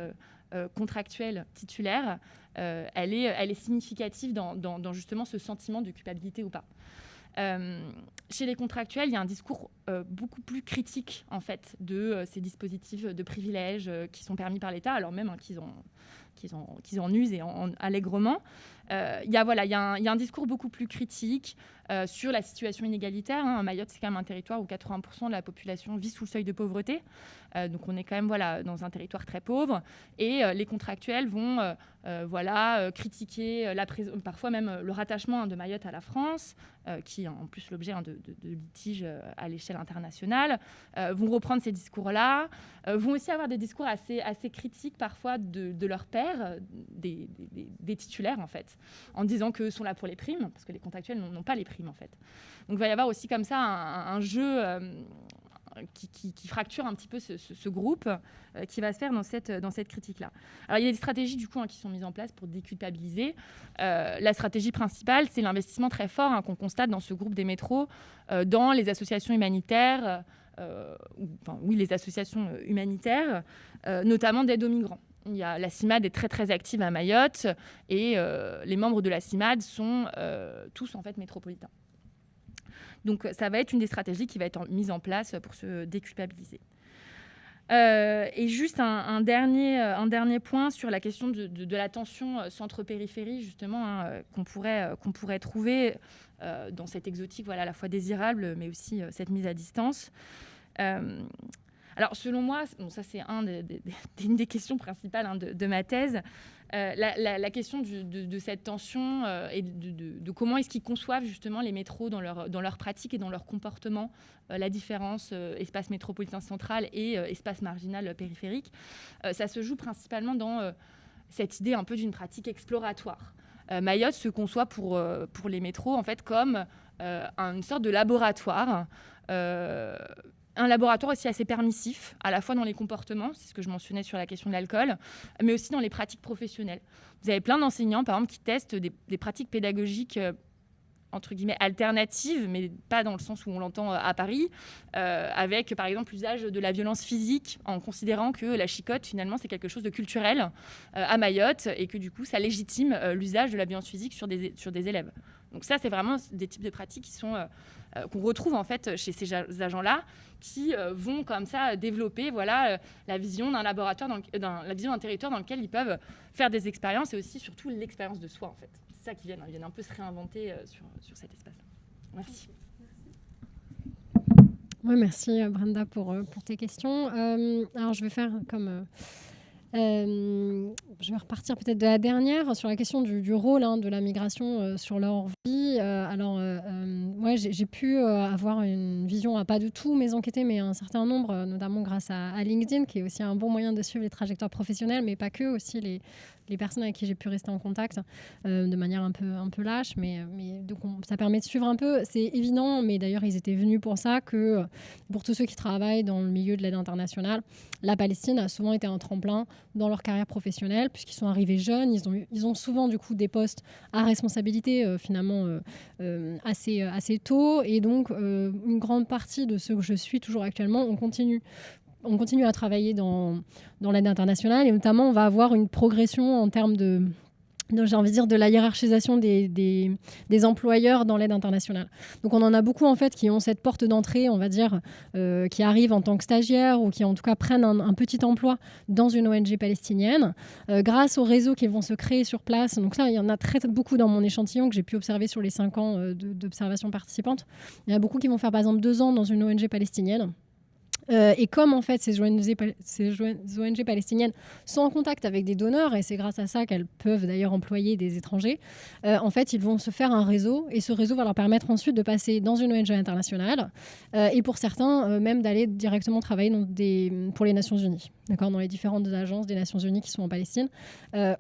contractuel titulaire, elle est significative dans justement ce sentiment de culpabilité ou pas. Chez les contractuels, il y a un discours beaucoup plus critique en fait de ces dispositifs de privilèges qui sont permis par l'État, alors même qu'ils qu'ils en usent et allègrement. Il y a un discours beaucoup plus critique sur la situation inégalitaire. Mayotte, c'est quand même un territoire où 80% de la population vit sous le seuil de pauvreté. Donc on est quand même dans un territoire très pauvre. Et les contractuels vont critiquer parfois même le rattachement de Mayotte à la France, qui est en plus l'objet de litiges à l'échelle internationale, vont reprendre ces discours-là, vont aussi avoir des discours assez critiques parfois de leurs pairs, des titulaires en fait, en disant qu'eux sont là pour les primes, parce que les contractuels n'ont pas les primes en fait. Donc il va y avoir aussi comme ça un jeu qui fracture un petit peu ce groupe qui va se faire dans cette critique-là. Alors il y a des stratégies du coup qui sont mises en place pour déculpabiliser. La stratégie principale, c'est l'investissement très fort qu'on constate dans ce groupe des métros dans les associations humanitaires, les associations humanitaires, notamment d'aide aux migrants. La CIMAD est très très active à Mayotte et les membres de la CIMAD sont tous en fait métropolitains. Donc ça va être une des stratégies qui va être mise en place pour se déculpabiliser. Et juste un dernier point sur la question de la tension centre-périphérie, justement, qu'on pourrait trouver dans cette exotique à la fois désirable, mais aussi cette mise à distance. Alors, selon moi, ça c'est une des questions principales de ma thèse, la question de cette tension et de comment est-ce qu'ils conçoivent justement les métros dans leur pratique et dans leur comportement, la différence espace métropolitain central et espace marginal périphérique. Ça se joue principalement dans cette idée un peu d'une pratique exploratoire. Mayotte se conçoit pour les métros en fait comme une sorte de laboratoire. Un laboratoire aussi assez permissif, à la fois dans les comportements, c'est ce que je mentionnais sur la question de l'alcool, mais aussi dans les pratiques professionnelles. Vous avez plein d'enseignants, par exemple, qui testent des pratiques pédagogiques entre guillemets alternatives, mais pas dans le sens où on l'entend à Paris, avec par exemple l'usage de la violence physique, en considérant que la chicotte, finalement, c'est quelque chose de culturel à Mayotte, et que du coup, ça légitime l'usage de la violence physique sur des élèves. Donc ça, c'est vraiment des types de pratiques qui sont qu'on retrouve en fait chez ces agents-là, qui vont comme ça développer la vision d'un laboratoire, la vision d'un territoire dans lequel ils peuvent faire des expériences et aussi surtout l'expérience de soi en fait. C'est ça qu'ils viennent un peu se réinventer sur cet espace-là. Merci. Ouais, merci Brenda pour tes questions. Alors je vais faire comme... je vais repartir peut-être de la dernière sur la question du rôle de la migration sur leur vie. J'ai pu avoir une vision, pas de tous mes enquêtés, mais un certain nombre, notamment grâce à LinkedIn, qui est aussi un bon moyen de suivre les trajectoires professionnelles, mais pas que, aussi les personnes avec qui j'ai pu rester en contact de manière un peu lâche. Mais donc ça permet de suivre un peu. C'est évident, mais d'ailleurs ils étaient venus pour ça, que pour tous ceux qui travaillent dans le milieu de l'aide internationale, la Palestine a souvent été un tremplin dans leur carrière professionnelle, puisqu'ils sont arrivés jeunes, ils ont souvent du coup des postes à responsabilité assez tôt, et donc une grande partie de ceux que je suis toujours actuellement, on continue à travailler dans l'aide internationale, et notamment on va avoir une progression en termes de la hiérarchisation des employeurs dans l'aide internationale. Donc on en a beaucoup en fait qui ont cette porte d'entrée, on va dire, qui arrivent en tant que stagiaires ou qui en tout cas prennent un petit emploi dans une ONG palestinienne grâce aux réseaux qui vont se créer sur place. Donc ça, il y en a beaucoup dans mon échantillon que j'ai pu observer sur les 5 ans d'observation participante. Il y en a beaucoup qui vont faire par exemple 2 ans dans une ONG palestinienne. Et comme en fait ces ONG palestiniennes sont en contact avec des donneurs, et c'est grâce à ça qu'elles peuvent d'ailleurs employer des étrangers, en fait ils vont se faire un réseau, et ce réseau va leur permettre ensuite de passer dans une ONG internationale, et pour certains même d'aller directement travailler pour les Nations Unies, d'accord, dans les différentes agences des Nations Unies qui sont en Palestine,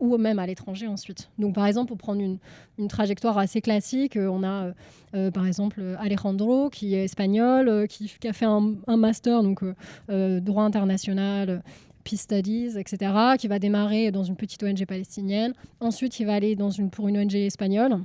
ou même à l'étranger ensuite. Donc par exemple, pour prendre une trajectoire assez classique, on a par exemple Alejandro, qui est espagnol, qui a fait un master, donc droit international, Peace Studies, etc., qui va démarrer dans une petite ONG palestinienne. Ensuite, il va aller pour une ONG espagnole,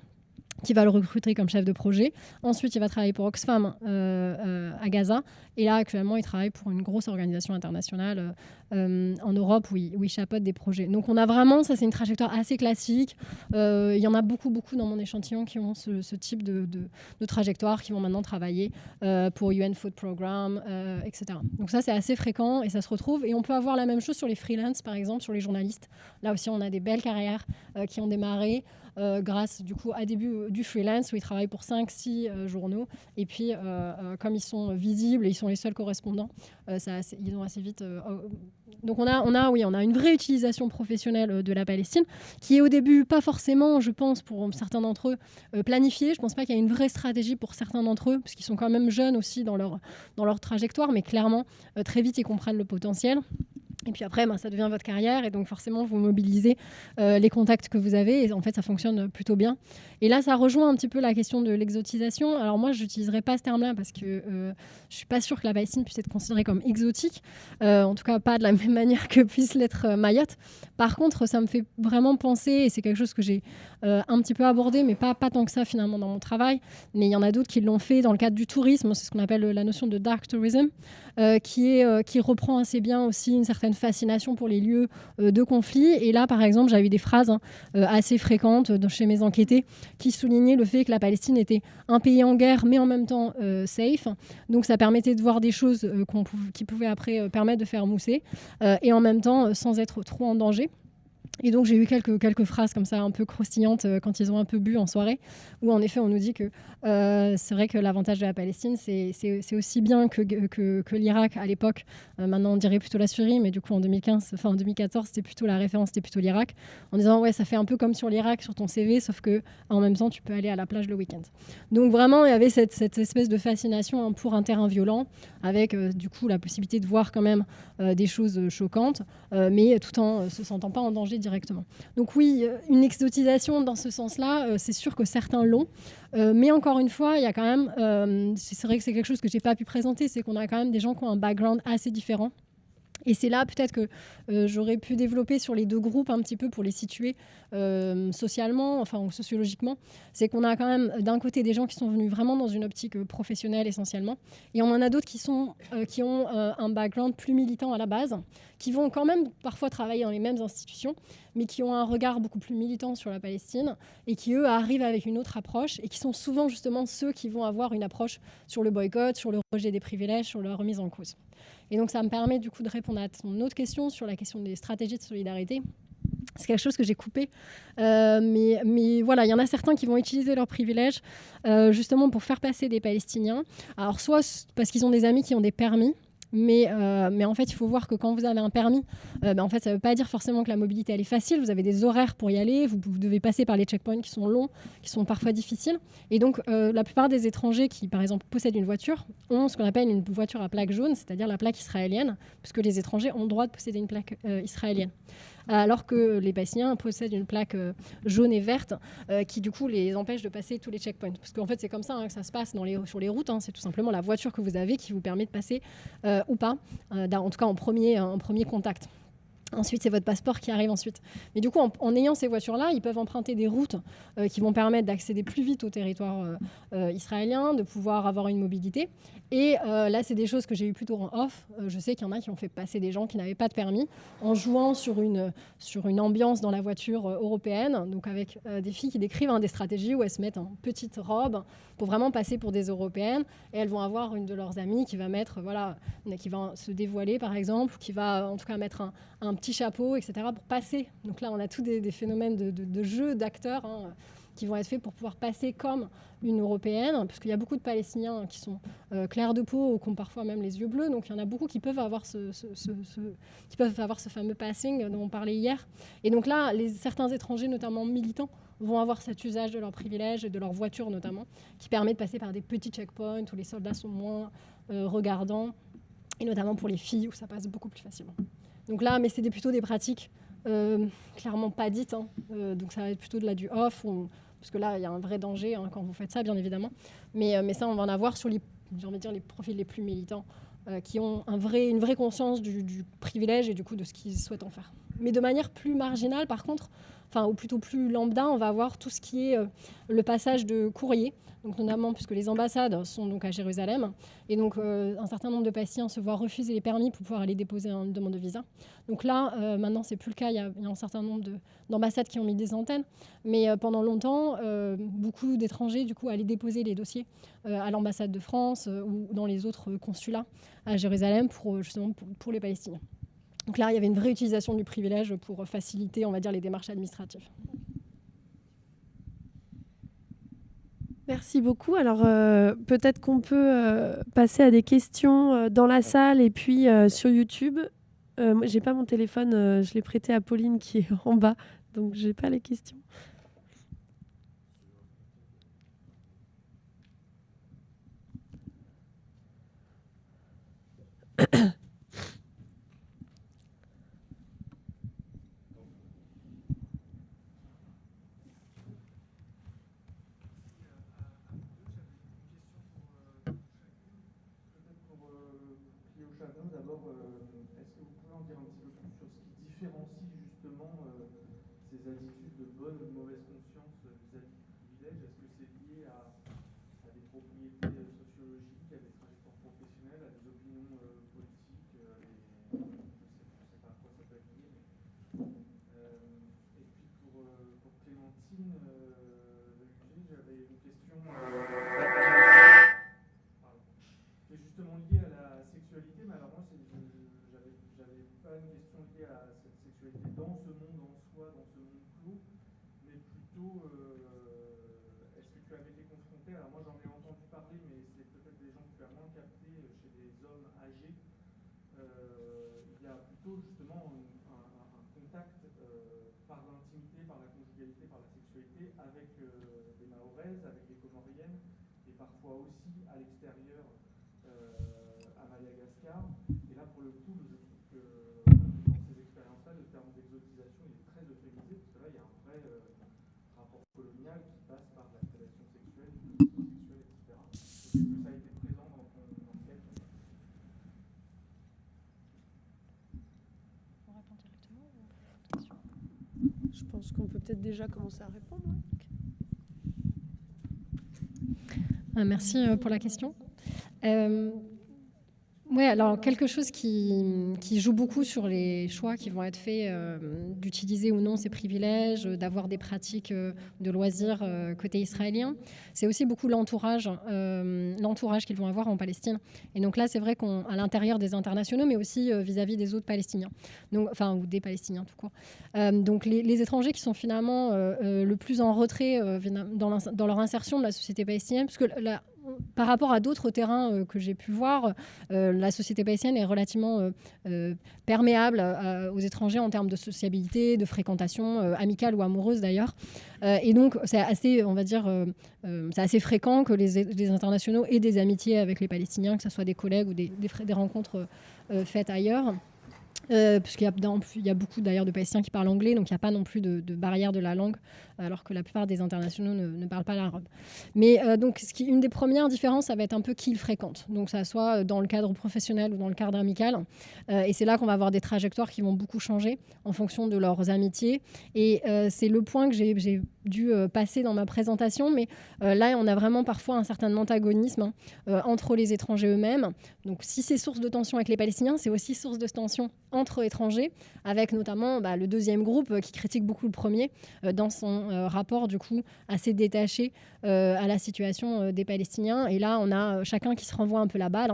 qui va le recruter comme chef de projet. Ensuite, il va travailler pour Oxfam à Gaza. Et là, actuellement, il travaille pour une grosse organisation internationale en Europe où il chapeaute des projets. Donc, on a vraiment, ça c'est une trajectoire assez classique. Il y en a beaucoup dans mon échantillon qui ont ce type de trajectoire, qui vont maintenant travailler pour UN Food Programme, etc. Donc ça, c'est assez fréquent et ça se retrouve. Et on peut avoir la même chose sur les freelances, par exemple, sur les journalistes. Là aussi, on a des belles carrières qui ont démarré grâce du coup à début du freelance où ils travaillent pour 5-6 journaux et puis comme ils sont visibles et ils sont les seuls correspondants, ils ont assez vite donc on a une vraie utilisation professionnelle de la Palestine qui est au début pas forcément, je pense, pour certains d'entre eux planifiée. Je pense pas qu'il y ait une vraie stratégie pour certains d'entre eux parce qu'ils sont quand même jeunes aussi dans leur trajectoire, mais clairement très vite ils comprennent le potentiel. Et puis après, ça devient votre carrière et donc forcément, vous mobilisez les contacts que vous avez et en fait, ça fonctionne plutôt bien. Et là, ça rejoint un petit peu la question de l'exotisation. Alors moi, je n'utiliserai pas ce terme-là parce que je ne suis pas sûre que la Palestine puisse être considérée comme exotique. En tout cas, pas de la même manière que puisse l'être Mayotte. Par contre, ça me fait vraiment penser, et c'est quelque chose que j'ai un petit peu abordé, mais pas tant que ça finalement dans mon travail. Mais il y en a d'autres qui l'ont fait dans le cadre du tourisme. C'est ce qu'on appelle la notion de dark tourism, qui reprend assez bien aussi une certaine fascination pour les lieux de conflit. Et là, par exemple, j'ai eu des phrases assez fréquentes chez mes enquêtés qui soulignaient le fait que la Palestine était un pays en guerre, mais en même temps safe. Donc, ça permettait de voir des choses qui pouvaient après permettre de faire mousser, et en même temps sans être trop en danger. Et donc, j'ai eu quelques phrases comme ça un peu croustillantes quand ils ont un peu bu en soirée, où en effet, on nous dit que c'est vrai que l'avantage de la Palestine, c'est aussi bien que l'Irak à l'époque. Maintenant, on dirait plutôt la Syrie, mais du coup, en 2014, c'était plutôt la référence, c'était plutôt l'Irak. En disant, ouais, ça fait un peu comme sur l'Irak, sur ton CV, sauf qu'en même temps, tu peux aller à la plage le week-end. Donc, vraiment, il y avait cette espèce de fascination pour un terrain violent, avec du coup la possibilité de voir quand même des choses choquantes, mais tout en se sentant pas en danger directement. Donc oui, une exotisation dans ce sens-là, c'est sûr que certains l'ont, mais encore une fois, il y a quand même, c'est vrai que c'est quelque chose que j'ai pas pu présenter, c'est qu'on a quand même des gens qui ont un background assez différent. Et c'est là peut-être que j'aurais pu développer sur les deux groupes un petit peu pour les situer socialement, ou sociologiquement. C'est qu'on a quand même d'un côté des gens qui sont venus vraiment dans une optique professionnelle essentiellement, et on en a d'autres qui ont un background plus militant à la base, qui vont quand même parfois travailler dans les mêmes institutions, mais qui ont un regard beaucoup plus militant sur la Palestine et qui, eux, arrivent avec une autre approche et qui sont souvent justement ceux qui vont avoir une approche sur le boycott, sur le rejet des privilèges, sur la remise en cause. Et donc, ça me permet du coup de répondre à ton autre question sur la question des stratégies de solidarité. C'est quelque chose que j'ai coupé. Mais voilà, il y en a certains qui vont utiliser leurs privilèges justement pour faire passer des Palestiniens. Alors, soit parce qu'ils ont des amis qui ont des permis, mais en fait, il faut voir que quand vous avez un permis, en fait, ça ne veut pas dire forcément que la mobilité elle est facile. Vous avez des horaires pour y aller. Vous devez passer par les checkpoints qui sont longs, qui sont parfois difficiles. Et donc, la plupart des étrangers qui, par exemple, possèdent une voiture ont ce qu'on appelle une voiture à plaque jaune, c'est-à-dire la plaque israélienne, puisque les étrangers ont le droit de posséder une plaque israélienne. Alors que les Palestiniens possèdent une plaque jaune et verte qui du coup les empêche de passer tous les checkpoints. Parce qu'en fait c'est comme ça que ça se passe sur les routes, c'est tout simplement la voiture que vous avez qui vous permet de passer ou pas, en tout cas en premier contact. Ensuite, c'est votre passeport qui arrive ensuite. Mais du coup, en ayant ces voitures-là, ils peuvent emprunter des routes qui vont permettre d'accéder plus vite au territoire israélien, de pouvoir avoir une mobilité. Et là, c'est des choses que j'ai eues plutôt en off. Je sais qu'il y en a qui ont fait passer des gens qui n'avaient pas de permis en jouant sur une ambiance dans la voiture européenne, donc avec des filles qui décrivent des stratégies où elles se mettent en petite robe pour vraiment passer pour des Européennes. Et elles vont avoir une de leurs amies qui va qui va se dévoiler, par exemple, ou qui va en tout cas mettre un petit chapeau, etc., pour passer. Donc là, on a tous des phénomènes de jeu d'acteurs qui vont être faits pour pouvoir passer comme une Européenne, puisqu'il y a beaucoup de Palestiniens qui sont clairs de peau ou qui ont parfois même les yeux bleus. Donc il y en a beaucoup qui peuvent avoir ce fameux passing dont on parlait hier. Et donc là, certains étrangers, notamment militants, vont avoir cet usage de leurs privilèges et de leur voiture notamment, qui permet de passer par des petits checkpoints où les soldats sont moins regardants, et notamment pour les filles où ça passe beaucoup plus facilement. Donc là, mais c'est plutôt des pratiques clairement pas dites, donc ça va être plutôt du off, parce que là, il y a un vrai danger quand vous faites ça, bien évidemment. Mais ça, on va en avoir sur les profils les plus militants qui ont une vraie conscience du privilège et du coup de ce qu'ils souhaitent en faire. Mais de manière plus marginale, par contre, ou plutôt plus lambda, on va avoir tout ce qui est le passage de courrier, donc notamment puisque les ambassades sont donc à Jérusalem, et donc un certain nombre de Palestiniens se voient refuser les permis pour pouvoir aller déposer une demande de visa. Donc là, maintenant, c'est plus le cas. Il y a un certain nombre d'ambassades qui ont mis des antennes, mais pendant longtemps, beaucoup d'étrangers du coup allaient déposer les dossiers à l'ambassade de France ou dans les autres consulats à Jérusalem pour les Palestiniens. Donc là, il y avait une vraie utilisation du privilège pour faciliter, on va dire, les démarches administratives. Merci beaucoup. Alors, peut-être qu'on peut passer à des questions dans la salle et puis sur YouTube. Moi, j'ai pas mon téléphone, je l'ai prêté à Pauline qui est en bas, donc j'ai pas les questions. D'abord, est-ce que vous pouvez en dire un petit peu plus sur ce qui différencie justement ces attitudes de bonne ou de mauvaise conscience vis-à-vis du privilège? Est-ce que c'est lié à des propriétés sociologiques, à des trajectoires professionnelles, à des opinions politiques je sais pas à quoi ça peut être lié. Et puis pour Clémentine, j'avais une question. C'est justement lié à la sexualité, mais alors moi, j'avais pas une question liée à cette sexualité dans ce monde en soi, dans ce monde clos, mais plutôt, est-ce que tu avais été confronté, alors moi j'en ai entendu parler, mais c'est peut-être des gens que tu as moins captés chez des hommes âgés, il y a plutôt justement un contact par l'intimité, par la conjugalité, par la sexualité avec des Mahoraises, avec des Comoriennes, et parfois aussi à l'extérieur à Madagascar. Et là, pour le coup, je trouve que dans ces expériences-là, le terme d'exotisation est très euphémisé, parce que là, il y a un vrai rapport colonial qui passe par la prédation sexuelle, sexuelle, etc. Est-ce que ça a été présent dans ton enquête? On répond directement ou Je pense qu'on peut peut-être déjà commencer à répondre. Merci pour la question. Oui, alors quelque chose qui joue beaucoup sur les choix qui vont être faits d'utiliser ou non ces privilèges, d'avoir des pratiques de loisirs côté israélien, c'est aussi beaucoup l'entourage qu'ils vont avoir en Palestine. Et donc là, c'est vrai qu'à l'intérieur des internationaux, mais aussi vis-à-vis des autres Palestiniens, donc, ou des Palestiniens tout court. Donc les étrangers qui sont finalement le plus en retrait dans leur insertion de la société palestinienne, parce que par rapport à d'autres terrains que j'ai pu voir, la société palestinienne est relativement perméable aux étrangers en termes de sociabilité, de fréquentation, amicale ou amoureuse d'ailleurs. Et donc, c'est assez, on va dire, c'est assez fréquent que les internationaux aient des amitiés avec les Palestiniens, que ce soit des collègues ou des rencontres faites ailleurs. Puisqu'il y a beaucoup d'ailleurs de Palestiniens qui parlent anglais, donc il n'y a pas non plus de barrière de la langue, alors que la plupart des internationaux ne parlent pas l'arabe. Mais donc une des premières différences, ça va être un peu qui ils fréquentent, donc ça soit dans le cadre professionnel ou dans le cadre amical, et c'est là qu'on va avoir des trajectoires qui vont beaucoup changer en fonction de leurs amitiés, et c'est le point que j'ai dû passer dans ma présentation, mais là on a vraiment parfois un certain antagonisme entre les étrangers eux-mêmes. Donc si c'est source de tension avec les Palestiniens, c'est aussi source de tension entre étrangers, avec notamment le deuxième groupe qui critique beaucoup le premier dans son rapport du coup assez détaché à la situation des Palestiniens. Et là, on a chacun qui se renvoie un peu la balle.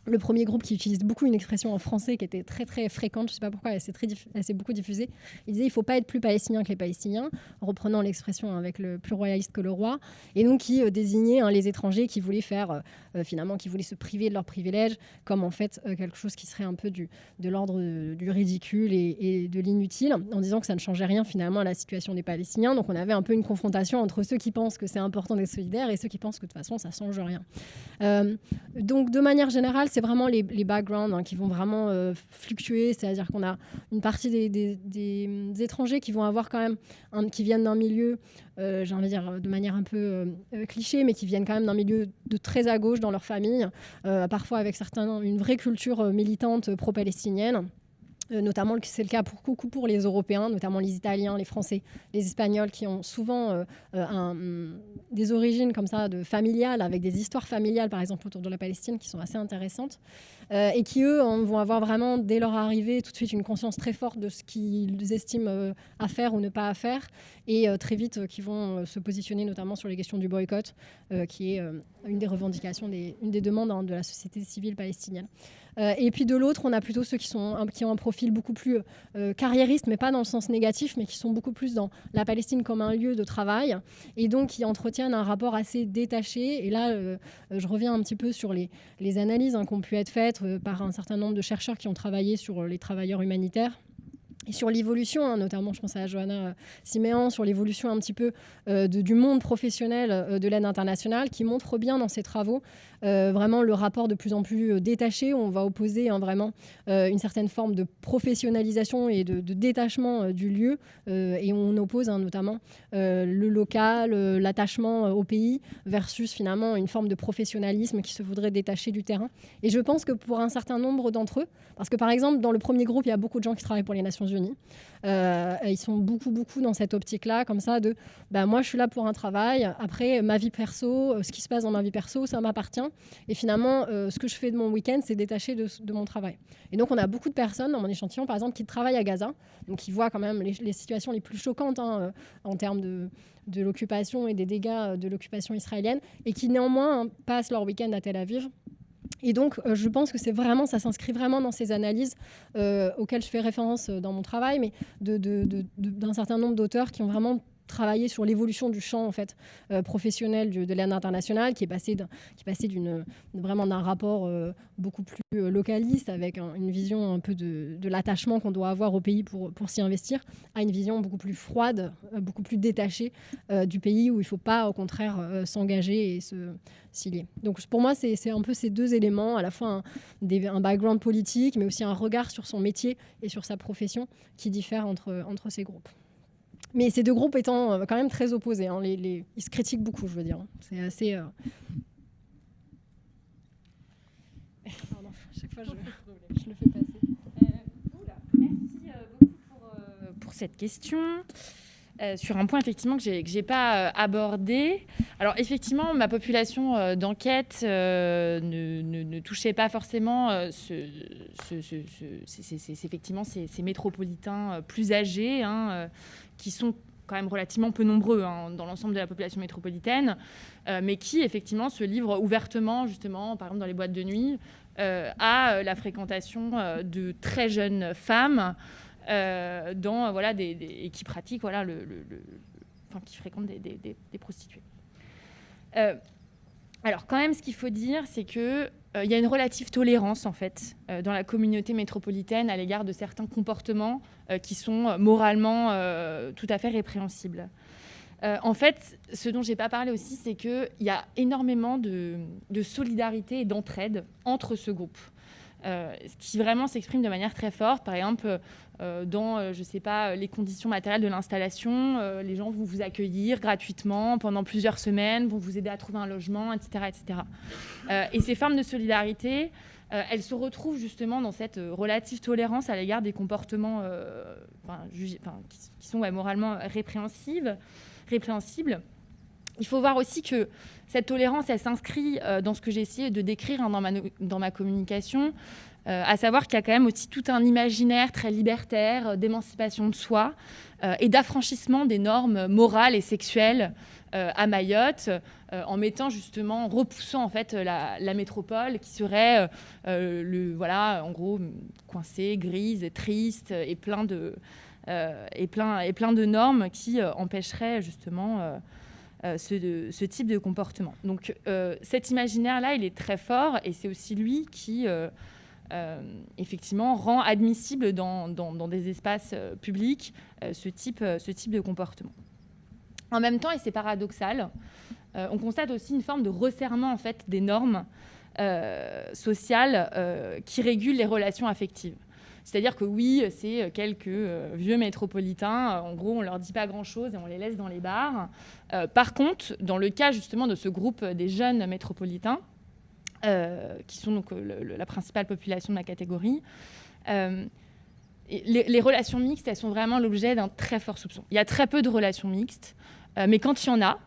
Le premier groupe qui utilise beaucoup une expression en français qui était très très fréquente, je ne sais pas pourquoi, elle s'est beaucoup diffusée. Il disait il ne faut pas être plus palestinien que les Palestiniens, reprenant l'expression avec le plus royaliste que le roi, et donc qui désignait les étrangers qui voulaient faire finalement, qui voulaient se priver de leurs privilèges, comme en fait quelque chose qui serait un peu de l'ordre du ridicule et de l'inutile, en disant que ça ne changeait rien finalement à la situation des Palestiniens. Donc on avait un peu une confrontation entre ceux qui pensent que c'est important d'être solidaire et ceux qui pensent que de toute façon ça ne change rien. Donc de manière générale, c'est vraiment les backgrounds qui vont vraiment fluctuer, c'est-à-dire qu'on a une partie des étrangers qui vont avoir quand même, qui viennent d'un milieu, j'ai envie de dire de manière un peu cliché, mais qui viennent quand même d'un milieu de très à gauche dans leur famille, parfois avec une vraie culture militante pro-palestinienne. Notamment, c'est le cas beaucoup pour les Européens, notamment les Italiens, les Français, les Espagnols, qui ont souvent des origines comme ça, familiales, avec des histoires familiales, par exemple, autour de la Palestine, qui sont assez intéressantes, et qui, eux, vont avoir vraiment, dès leur arrivée, tout de suite une conscience très forte de ce qu'ils estiment à faire ou ne pas à faire, et très vite, qui vont se positionner notamment sur les questions du boycott, qui est une des revendications, une des demandes de la société civile palestinienne. Et puis de l'autre, on a plutôt ceux qui ont un profil beaucoup plus carriériste, mais pas dans le sens négatif, mais qui sont beaucoup plus dans la Palestine comme un lieu de travail, et donc qui entretiennent un rapport assez détaché. Et là, je reviens un petit peu sur les analyses qui ont pu être faites par un certain nombre de chercheurs qui ont travaillé sur les travailleurs humanitaires. Et sur l'évolution, notamment, je pense à Johanna Siméan, sur l'évolution un petit peu du monde professionnel de l'aide internationale, qui montre bien dans ses travaux vraiment le rapport de plus en plus détaché, où on va opposer vraiment une certaine forme de professionnalisation et de détachement du lieu, et on oppose notamment le local, l'attachement au pays, versus finalement une forme de professionnalisme qui se voudrait détacher du terrain. Et je pense que pour un certain nombre d'entre eux, parce que par exemple, dans le premier groupe, il y a beaucoup de gens qui travaillent pour les Nations Unies. Ils sont beaucoup dans cette optique-là, comme ça, de moi je suis là pour un travail, après ma vie perso, ce qui se passe dans ma vie perso, ça m'appartient, et finalement ce que je fais de mon week-end, c'est détaché de mon travail. Et donc on a beaucoup de personnes dans mon échantillon, par exemple, qui travaillent à Gaza, donc qui voient quand même les situations les plus choquantes en termes de l'occupation et des dégâts de l'occupation israélienne, et qui néanmoins passent leur week-end à Tel Aviv. Et donc, je pense que ça s'inscrit vraiment dans ces analyses auxquelles je fais référence dans mon travail, mais d'un certain nombre d'auteurs qui ont vraiment travaillé sur l'évolution du champ en fait, professionnel de l'aide internationale, qui est passé vraiment d'un rapport beaucoup plus localiste, avec une vision un peu de l'attachement qu'on doit avoir au pays pour s'y investir, à une vision beaucoup plus froide, beaucoup plus détachée du pays, où il ne faut pas, au contraire, s'engager et s'y lier. Donc pour moi, c'est un peu ces deux éléments, à la fois un background politique, mais aussi un regard sur son métier et sur sa profession, qui diffèrent entre ces groupes. Mais ces deux groupes étant quand même très opposés. Ils se critiquent beaucoup, je veux dire. C'est assez... Pardon, à chaque fois, je le fais passer. Merci beaucoup pour cette question. Sur un point, effectivement, que j'ai pas abordé. Alors, effectivement, ma population d'enquête ne touchait pas forcément effectivement ces métropolitains plus âgés, qui sont quand même relativement peu nombreux dans l'ensemble de la population métropolitaine, mais qui, effectivement, se livrent ouvertement, justement, par exemple, dans les boîtes de nuit, à la fréquentation de très jeunes femmes, et qui pratiquent qui fréquentent des prostituées. Alors quand même, ce qu'il faut dire, c'est que il y a une relative tolérance en fait dans la communauté métropolitaine à l'égard de certains comportements qui sont moralement tout à fait répréhensibles. En fait, ce dont j'ai pas parlé aussi, c'est qu'il y a énormément de solidarité et d'entraide entre ce groupe. Ce qui vraiment s'exprime de manière très forte. Par exemple, dans, je sais pas, les conditions matérielles de l'installation, les gens vont vous accueillir gratuitement pendant plusieurs semaines, vont vous aider à trouver un logement, etc. etc. Et ces formes de solidarité, elles se retrouvent justement dans cette relative tolérance à l'égard des comportements qui sont moralement répréhensibles. Il faut voir aussi que cette tolérance, elle s'inscrit dans ce que j'ai essayé de décrire dans ma communication, à savoir qu'il y a quand même aussi tout un imaginaire très libertaire d'émancipation de soi et d'affranchissement des normes morales et sexuelles à Mayotte, en repoussant en fait la métropole qui serait en gros coincée, grise, triste et plein de normes qui empêcheraient justement ce type de comportement. Donc cet imaginaire-là, il est très fort, et c'est aussi lui qui effectivement rend admissible dans des espaces publics ce type de comportement. En même temps, et c'est paradoxal, on constate aussi une forme de resserrement en fait, des normes sociales qui régulent les relations affectives. C'est-à-dire que oui, c'est quelques vieux métropolitains, en gros, on ne leur dit pas grand-chose et on les laisse dans les bars. Par contre, dans le cas justement de ce groupe des jeunes métropolitains, qui sont donc la principale population de ma catégorie, les relations mixtes, elles sont vraiment l'objet d'un très fort soupçon. Il y a très peu de relations mixtes, mais quand il y en a,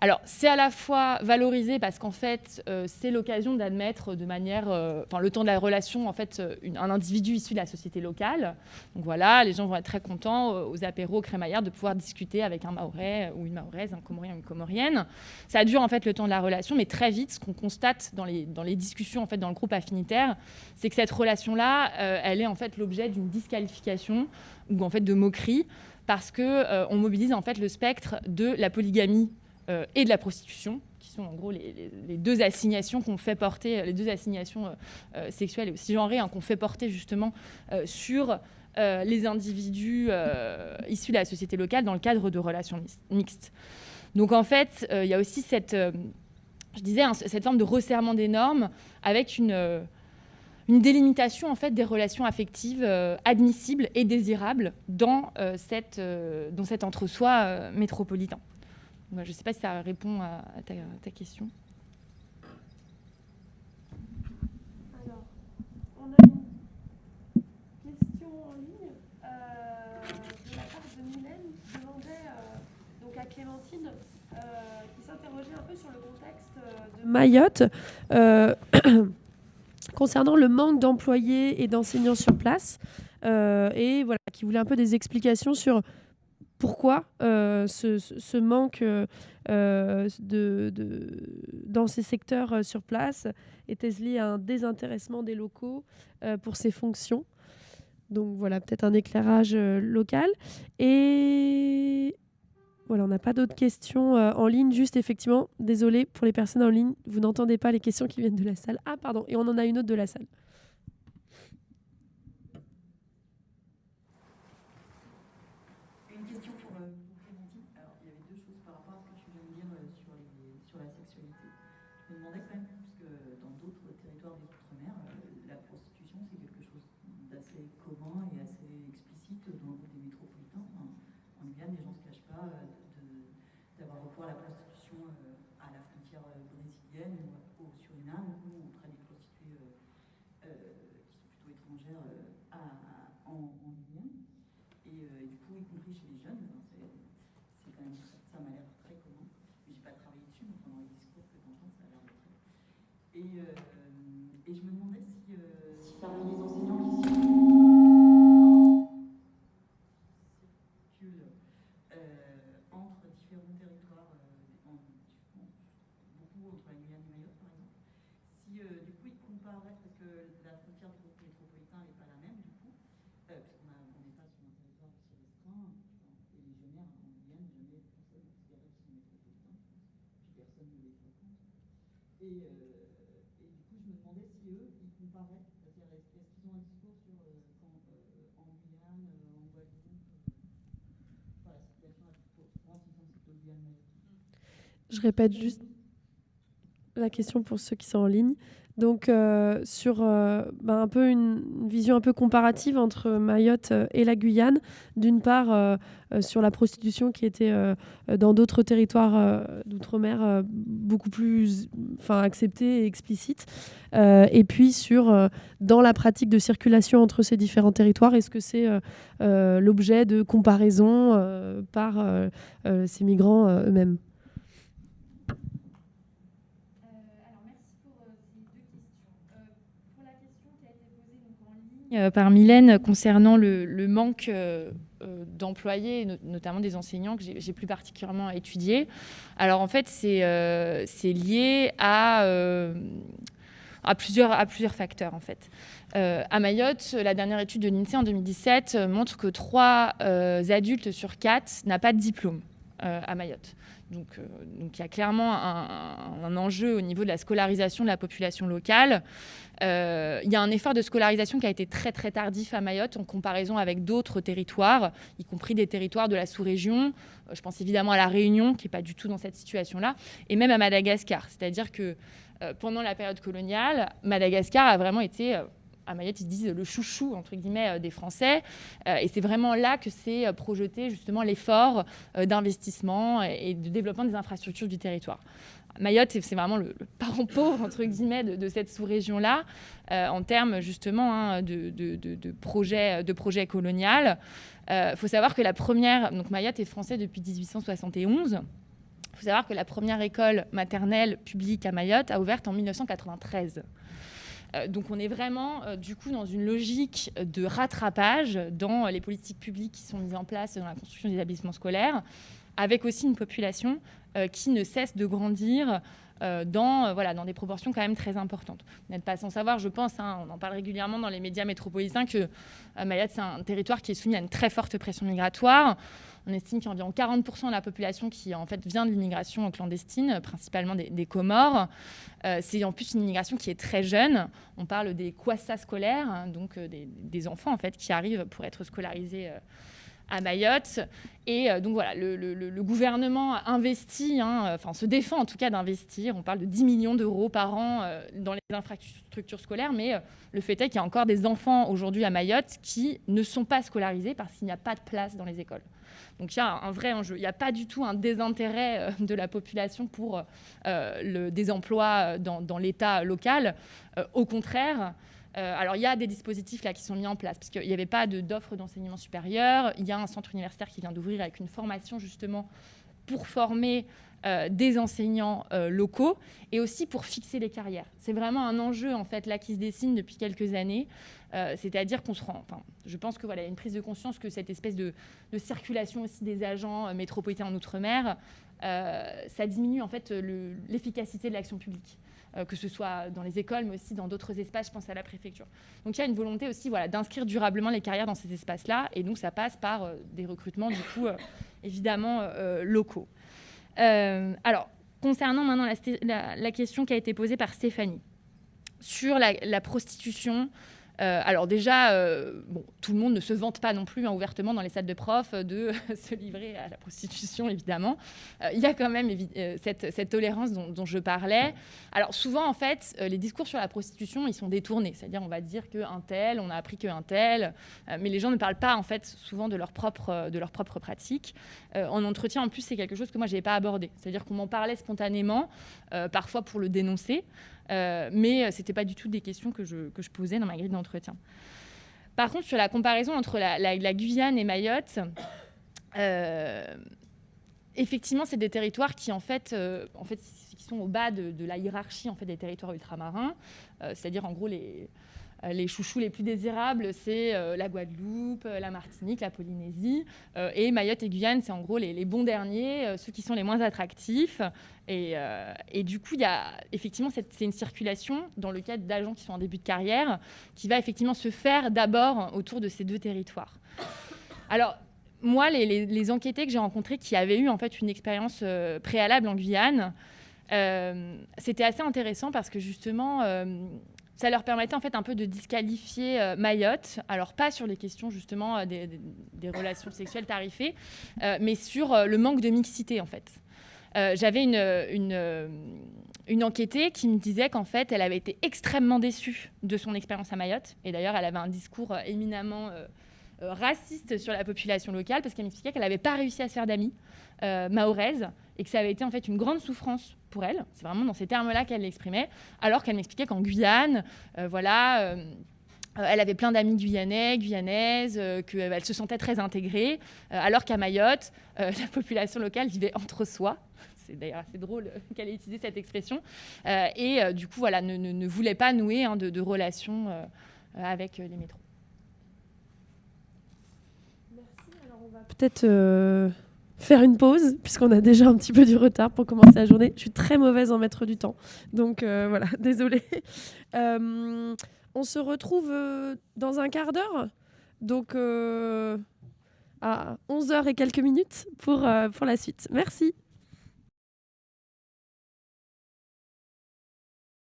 alors c'est à la fois valorisé parce qu'en fait, c'est l'occasion d'admettre de manière, le temps de la relation, en fait, un individu issu de la société locale. Donc voilà, les gens vont être très contents aux apéros crémaillères de pouvoir discuter avec un Mahorais ou une Mahoraise, un Comorien ou une Comorienne. Ça dure en fait le temps de la relation, mais très vite, ce qu'on constate dans les discussions en fait dans le groupe affinitaire, c'est que cette relation-là, elle est en fait l'objet d'une disqualification ou en fait de moquerie parce que on mobilise en fait le spectre de la polygamie et de la prostitution, qui sont en gros les deux assignations qu'on fait porter, les deux assignations sexuelles et aussi genrées, qu'on fait porter justement sur les individus issus de la société locale dans le cadre de relations mixtes. Donc en fait, il y a aussi cette forme de resserrement des normes avec une délimitation en fait des relations affectives admissibles et désirables dans cet entre-soi métropolitain. Je ne sais pas si ça répond à ta question. Alors, on a une question en ligne de la part de Mylène qui demandait donc à Clémentine qui s'interrogeait un peu sur le contexte de Mayotte concernant le manque d'employés et d'enseignants sur place et voilà, qui voulait un peu des explications sur pourquoi ce manque dans ces secteurs sur place était-ce lié à un désintéressement des locaux pour ces fonctions. Donc voilà, peut-être un éclairage local. Et voilà, on n'a pas d'autres questions en ligne. Juste effectivement, désolé pour les personnes en ligne, vous n'entendez pas les questions qui viennent de la salle. Ah pardon, et on en a une autre de la salle. Et je me demandais si parmi les enseignants qui circulent entre différents territoires, beaucoup entre la Guyane et Mayotte par exemple, si du coup ils comparaient, parce que la frontière du groupe métropolitain n'est pas la même du coup, puisqu'on n'est pas sur un territoire aussi restreint, et légionnaires en Guyane, jamais personne ne considérait qu'ils sont métropolitains, puis personne ne les fréquente. Et du coup, je me demandais si eux, ils comparaient, c'est-à-dire est-ce qu'ils ont un discours sur en Guyane, en Guadeloupe, la situation à France, ils ont cette Guyane. Je répète juste la question pour ceux qui sont en ligne. Donc, sur un peu une vision un peu comparative entre Mayotte et la Guyane. D'une part, sur la prostitution qui était dans d'autres territoires d'outre-mer beaucoup plus acceptée et explicite. Et puis, dans la pratique de circulation entre ces différents territoires, est-ce que c'est l'objet de comparaison par ces migrants eux-mêmes ? Par Mylène concernant le manque d'employés, notamment des enseignants que j'ai plus particulièrement étudié. Alors en fait, c'est lié à plusieurs facteurs en fait. À Mayotte, la dernière étude de l'INSEE en 2017 montre que 3 adultes sur 4 n'a pas de diplôme à Mayotte. Donc il y a clairement un enjeu au niveau de la scolarisation de la population locale. Il y a un effort de scolarisation qui a été très très tardif à Mayotte en comparaison avec d'autres territoires, y compris des territoires de la sous-région. Je pense évidemment à La Réunion, qui n'est pas du tout dans cette situation-là, et même à Madagascar. C'est-à-dire que pendant la période coloniale, Madagascar a vraiment été à Mayotte, ils se disent le chouchou, entre guillemets, des Français. Et c'est vraiment là que s'est projeté justement l'effort d'investissement et de développement des infrastructures du territoire. Mayotte, c'est vraiment le parent pauvre, entre guillemets, de cette sous-région-là, en termes justement de projets coloniaux. Il faut savoir que donc Mayotte est français depuis 1871. Il faut savoir que la première école maternelle publique à Mayotte a ouvert en 1993. Donc on est vraiment du coup dans une logique de rattrapage dans les politiques publiques qui sont mises en place dans la construction des établissements scolaires, avec aussi une population qui ne cesse de grandir dans des proportions quand même très importantes. Vous n'êtes pas sans savoir, je pense, on en parle régulièrement dans les médias métropolitains, que Mayotte, c'est un territoire qui est soumis à une très forte pression migratoire. On estime qu'il y a environ 40% de la population qui en fait vient de l'immigration clandestine, principalement des Comores. C'est en plus une immigration qui est très jeune. On parle des kwassa scolaires, donc des enfants en fait qui arrivent pour être scolarisés à Mayotte. Et donc voilà, le gouvernement investit, se défend en tout cas d'investir. On parle de 10 millions d'euros par an dans les infrastructures scolaires, mais le fait est qu'il y a encore des enfants aujourd'hui à Mayotte qui ne sont pas scolarisés parce qu'il n'y a pas de place dans les écoles. Donc il y a un vrai enjeu. Il n'y a pas du tout un désintérêt de la population pour des emplois dans l'État local. Au contraire, alors il y a des dispositifs là qui sont mis en place parce qu'il n'y avait pas d'offre d'enseignement supérieur. Il y a un centre universitaire qui vient d'ouvrir avec une formation justement pour former des enseignants locaux et aussi pour fixer les carrières. C'est vraiment un enjeu en fait là qui se dessine depuis quelques années. C'est-à-dire qu'on se rend, je pense que voilà, il y a une prise de conscience que cette espèce de circulation aussi des agents métropolitains en Outre-mer, ça diminue en fait l'efficacité de l'action publique, que ce soit dans les écoles, mais aussi dans d'autres espaces, je pense à la préfecture. Donc il y a une volonté aussi d'inscrire durablement les carrières dans ces espaces-là, et donc ça passe par des recrutements du coup évidemment locaux. Alors, concernant maintenant la question qui a été posée par Stéphanie sur la prostitution, alors déjà, tout le monde ne se vante pas non plus ouvertement dans les salles de profs de se livrer à la prostitution, évidemment. Il y a quand même cette tolérance dont je parlais. Alors souvent, en fait, les discours sur la prostitution, ils sont détournés. C'est-à-dire, on va dire qu'un tel, on a appris qu'un tel, mais les gens ne parlent pas, en fait, souvent de leur propre pratique. En entretien, en plus, c'est quelque chose que moi, je n'avais pas abordé. C'est-à-dire qu'on m'en parlait spontanément, parfois pour le dénoncer. Mais ce n'était pas du tout des questions que je posais dans ma grille d'entretien. Par contre, sur la comparaison entre la Guyane et Mayotte, effectivement, c'est des territoires qui, en fait, qui sont au bas de la hiérarchie en fait, des territoires ultramarins. C'est-à-dire, en gros, les chouchous les plus désirables, c'est la Guadeloupe, la Martinique, la Polynésie. Et Mayotte et Guyane, c'est en gros les bons derniers, ceux qui sont les moins attractifs. Et du coup, il y a effectivement, c'est une circulation dans le cadre d'agents qui sont en début de carrière qui va effectivement se faire d'abord autour de ces deux territoires. Alors, moi, les enquêtés que j'ai rencontrés qui avaient eu en fait une expérience préalable en Guyane, c'était assez intéressant parce que justement, ça leur permettait en fait un peu de disqualifier Mayotte. Alors pas sur les questions justement des relations sexuelles tarifées, mais sur le manque de mixité en fait. J'avais une enquêtée qui me disait qu'en fait, elle avait été extrêmement déçue de son expérience à Mayotte. Et d'ailleurs, elle avait un discours éminemment raciste sur la population locale parce qu'elle m'expliquait qu'elle n'avait pas réussi à se faire d'amis mahoraises et que ça avait été en fait une grande souffrance pour elle. C'est vraiment dans ces termes-là qu'elle l'exprimait, alors qu'elle m'expliquait qu'en Guyane, elle avait plein d'amis guyanaises, qu'elle se sentait très intégrée, alors qu'à Mayotte, la population locale vivait entre soi. C'est d'ailleurs assez drôle qu'elle ait utilisé cette expression. Et du coup, voilà, ne voulait pas nouer de relations avec les métros. Merci. Alors, on va peut-être faire une pause, puisqu'on a déjà un petit peu du retard pour commencer la journée. Je suis très mauvaise en mettre du temps. Donc, voilà, désolée. On se retrouve dans un quart d'heure. Donc, à 11h et quelques minutes pour la suite. Merci.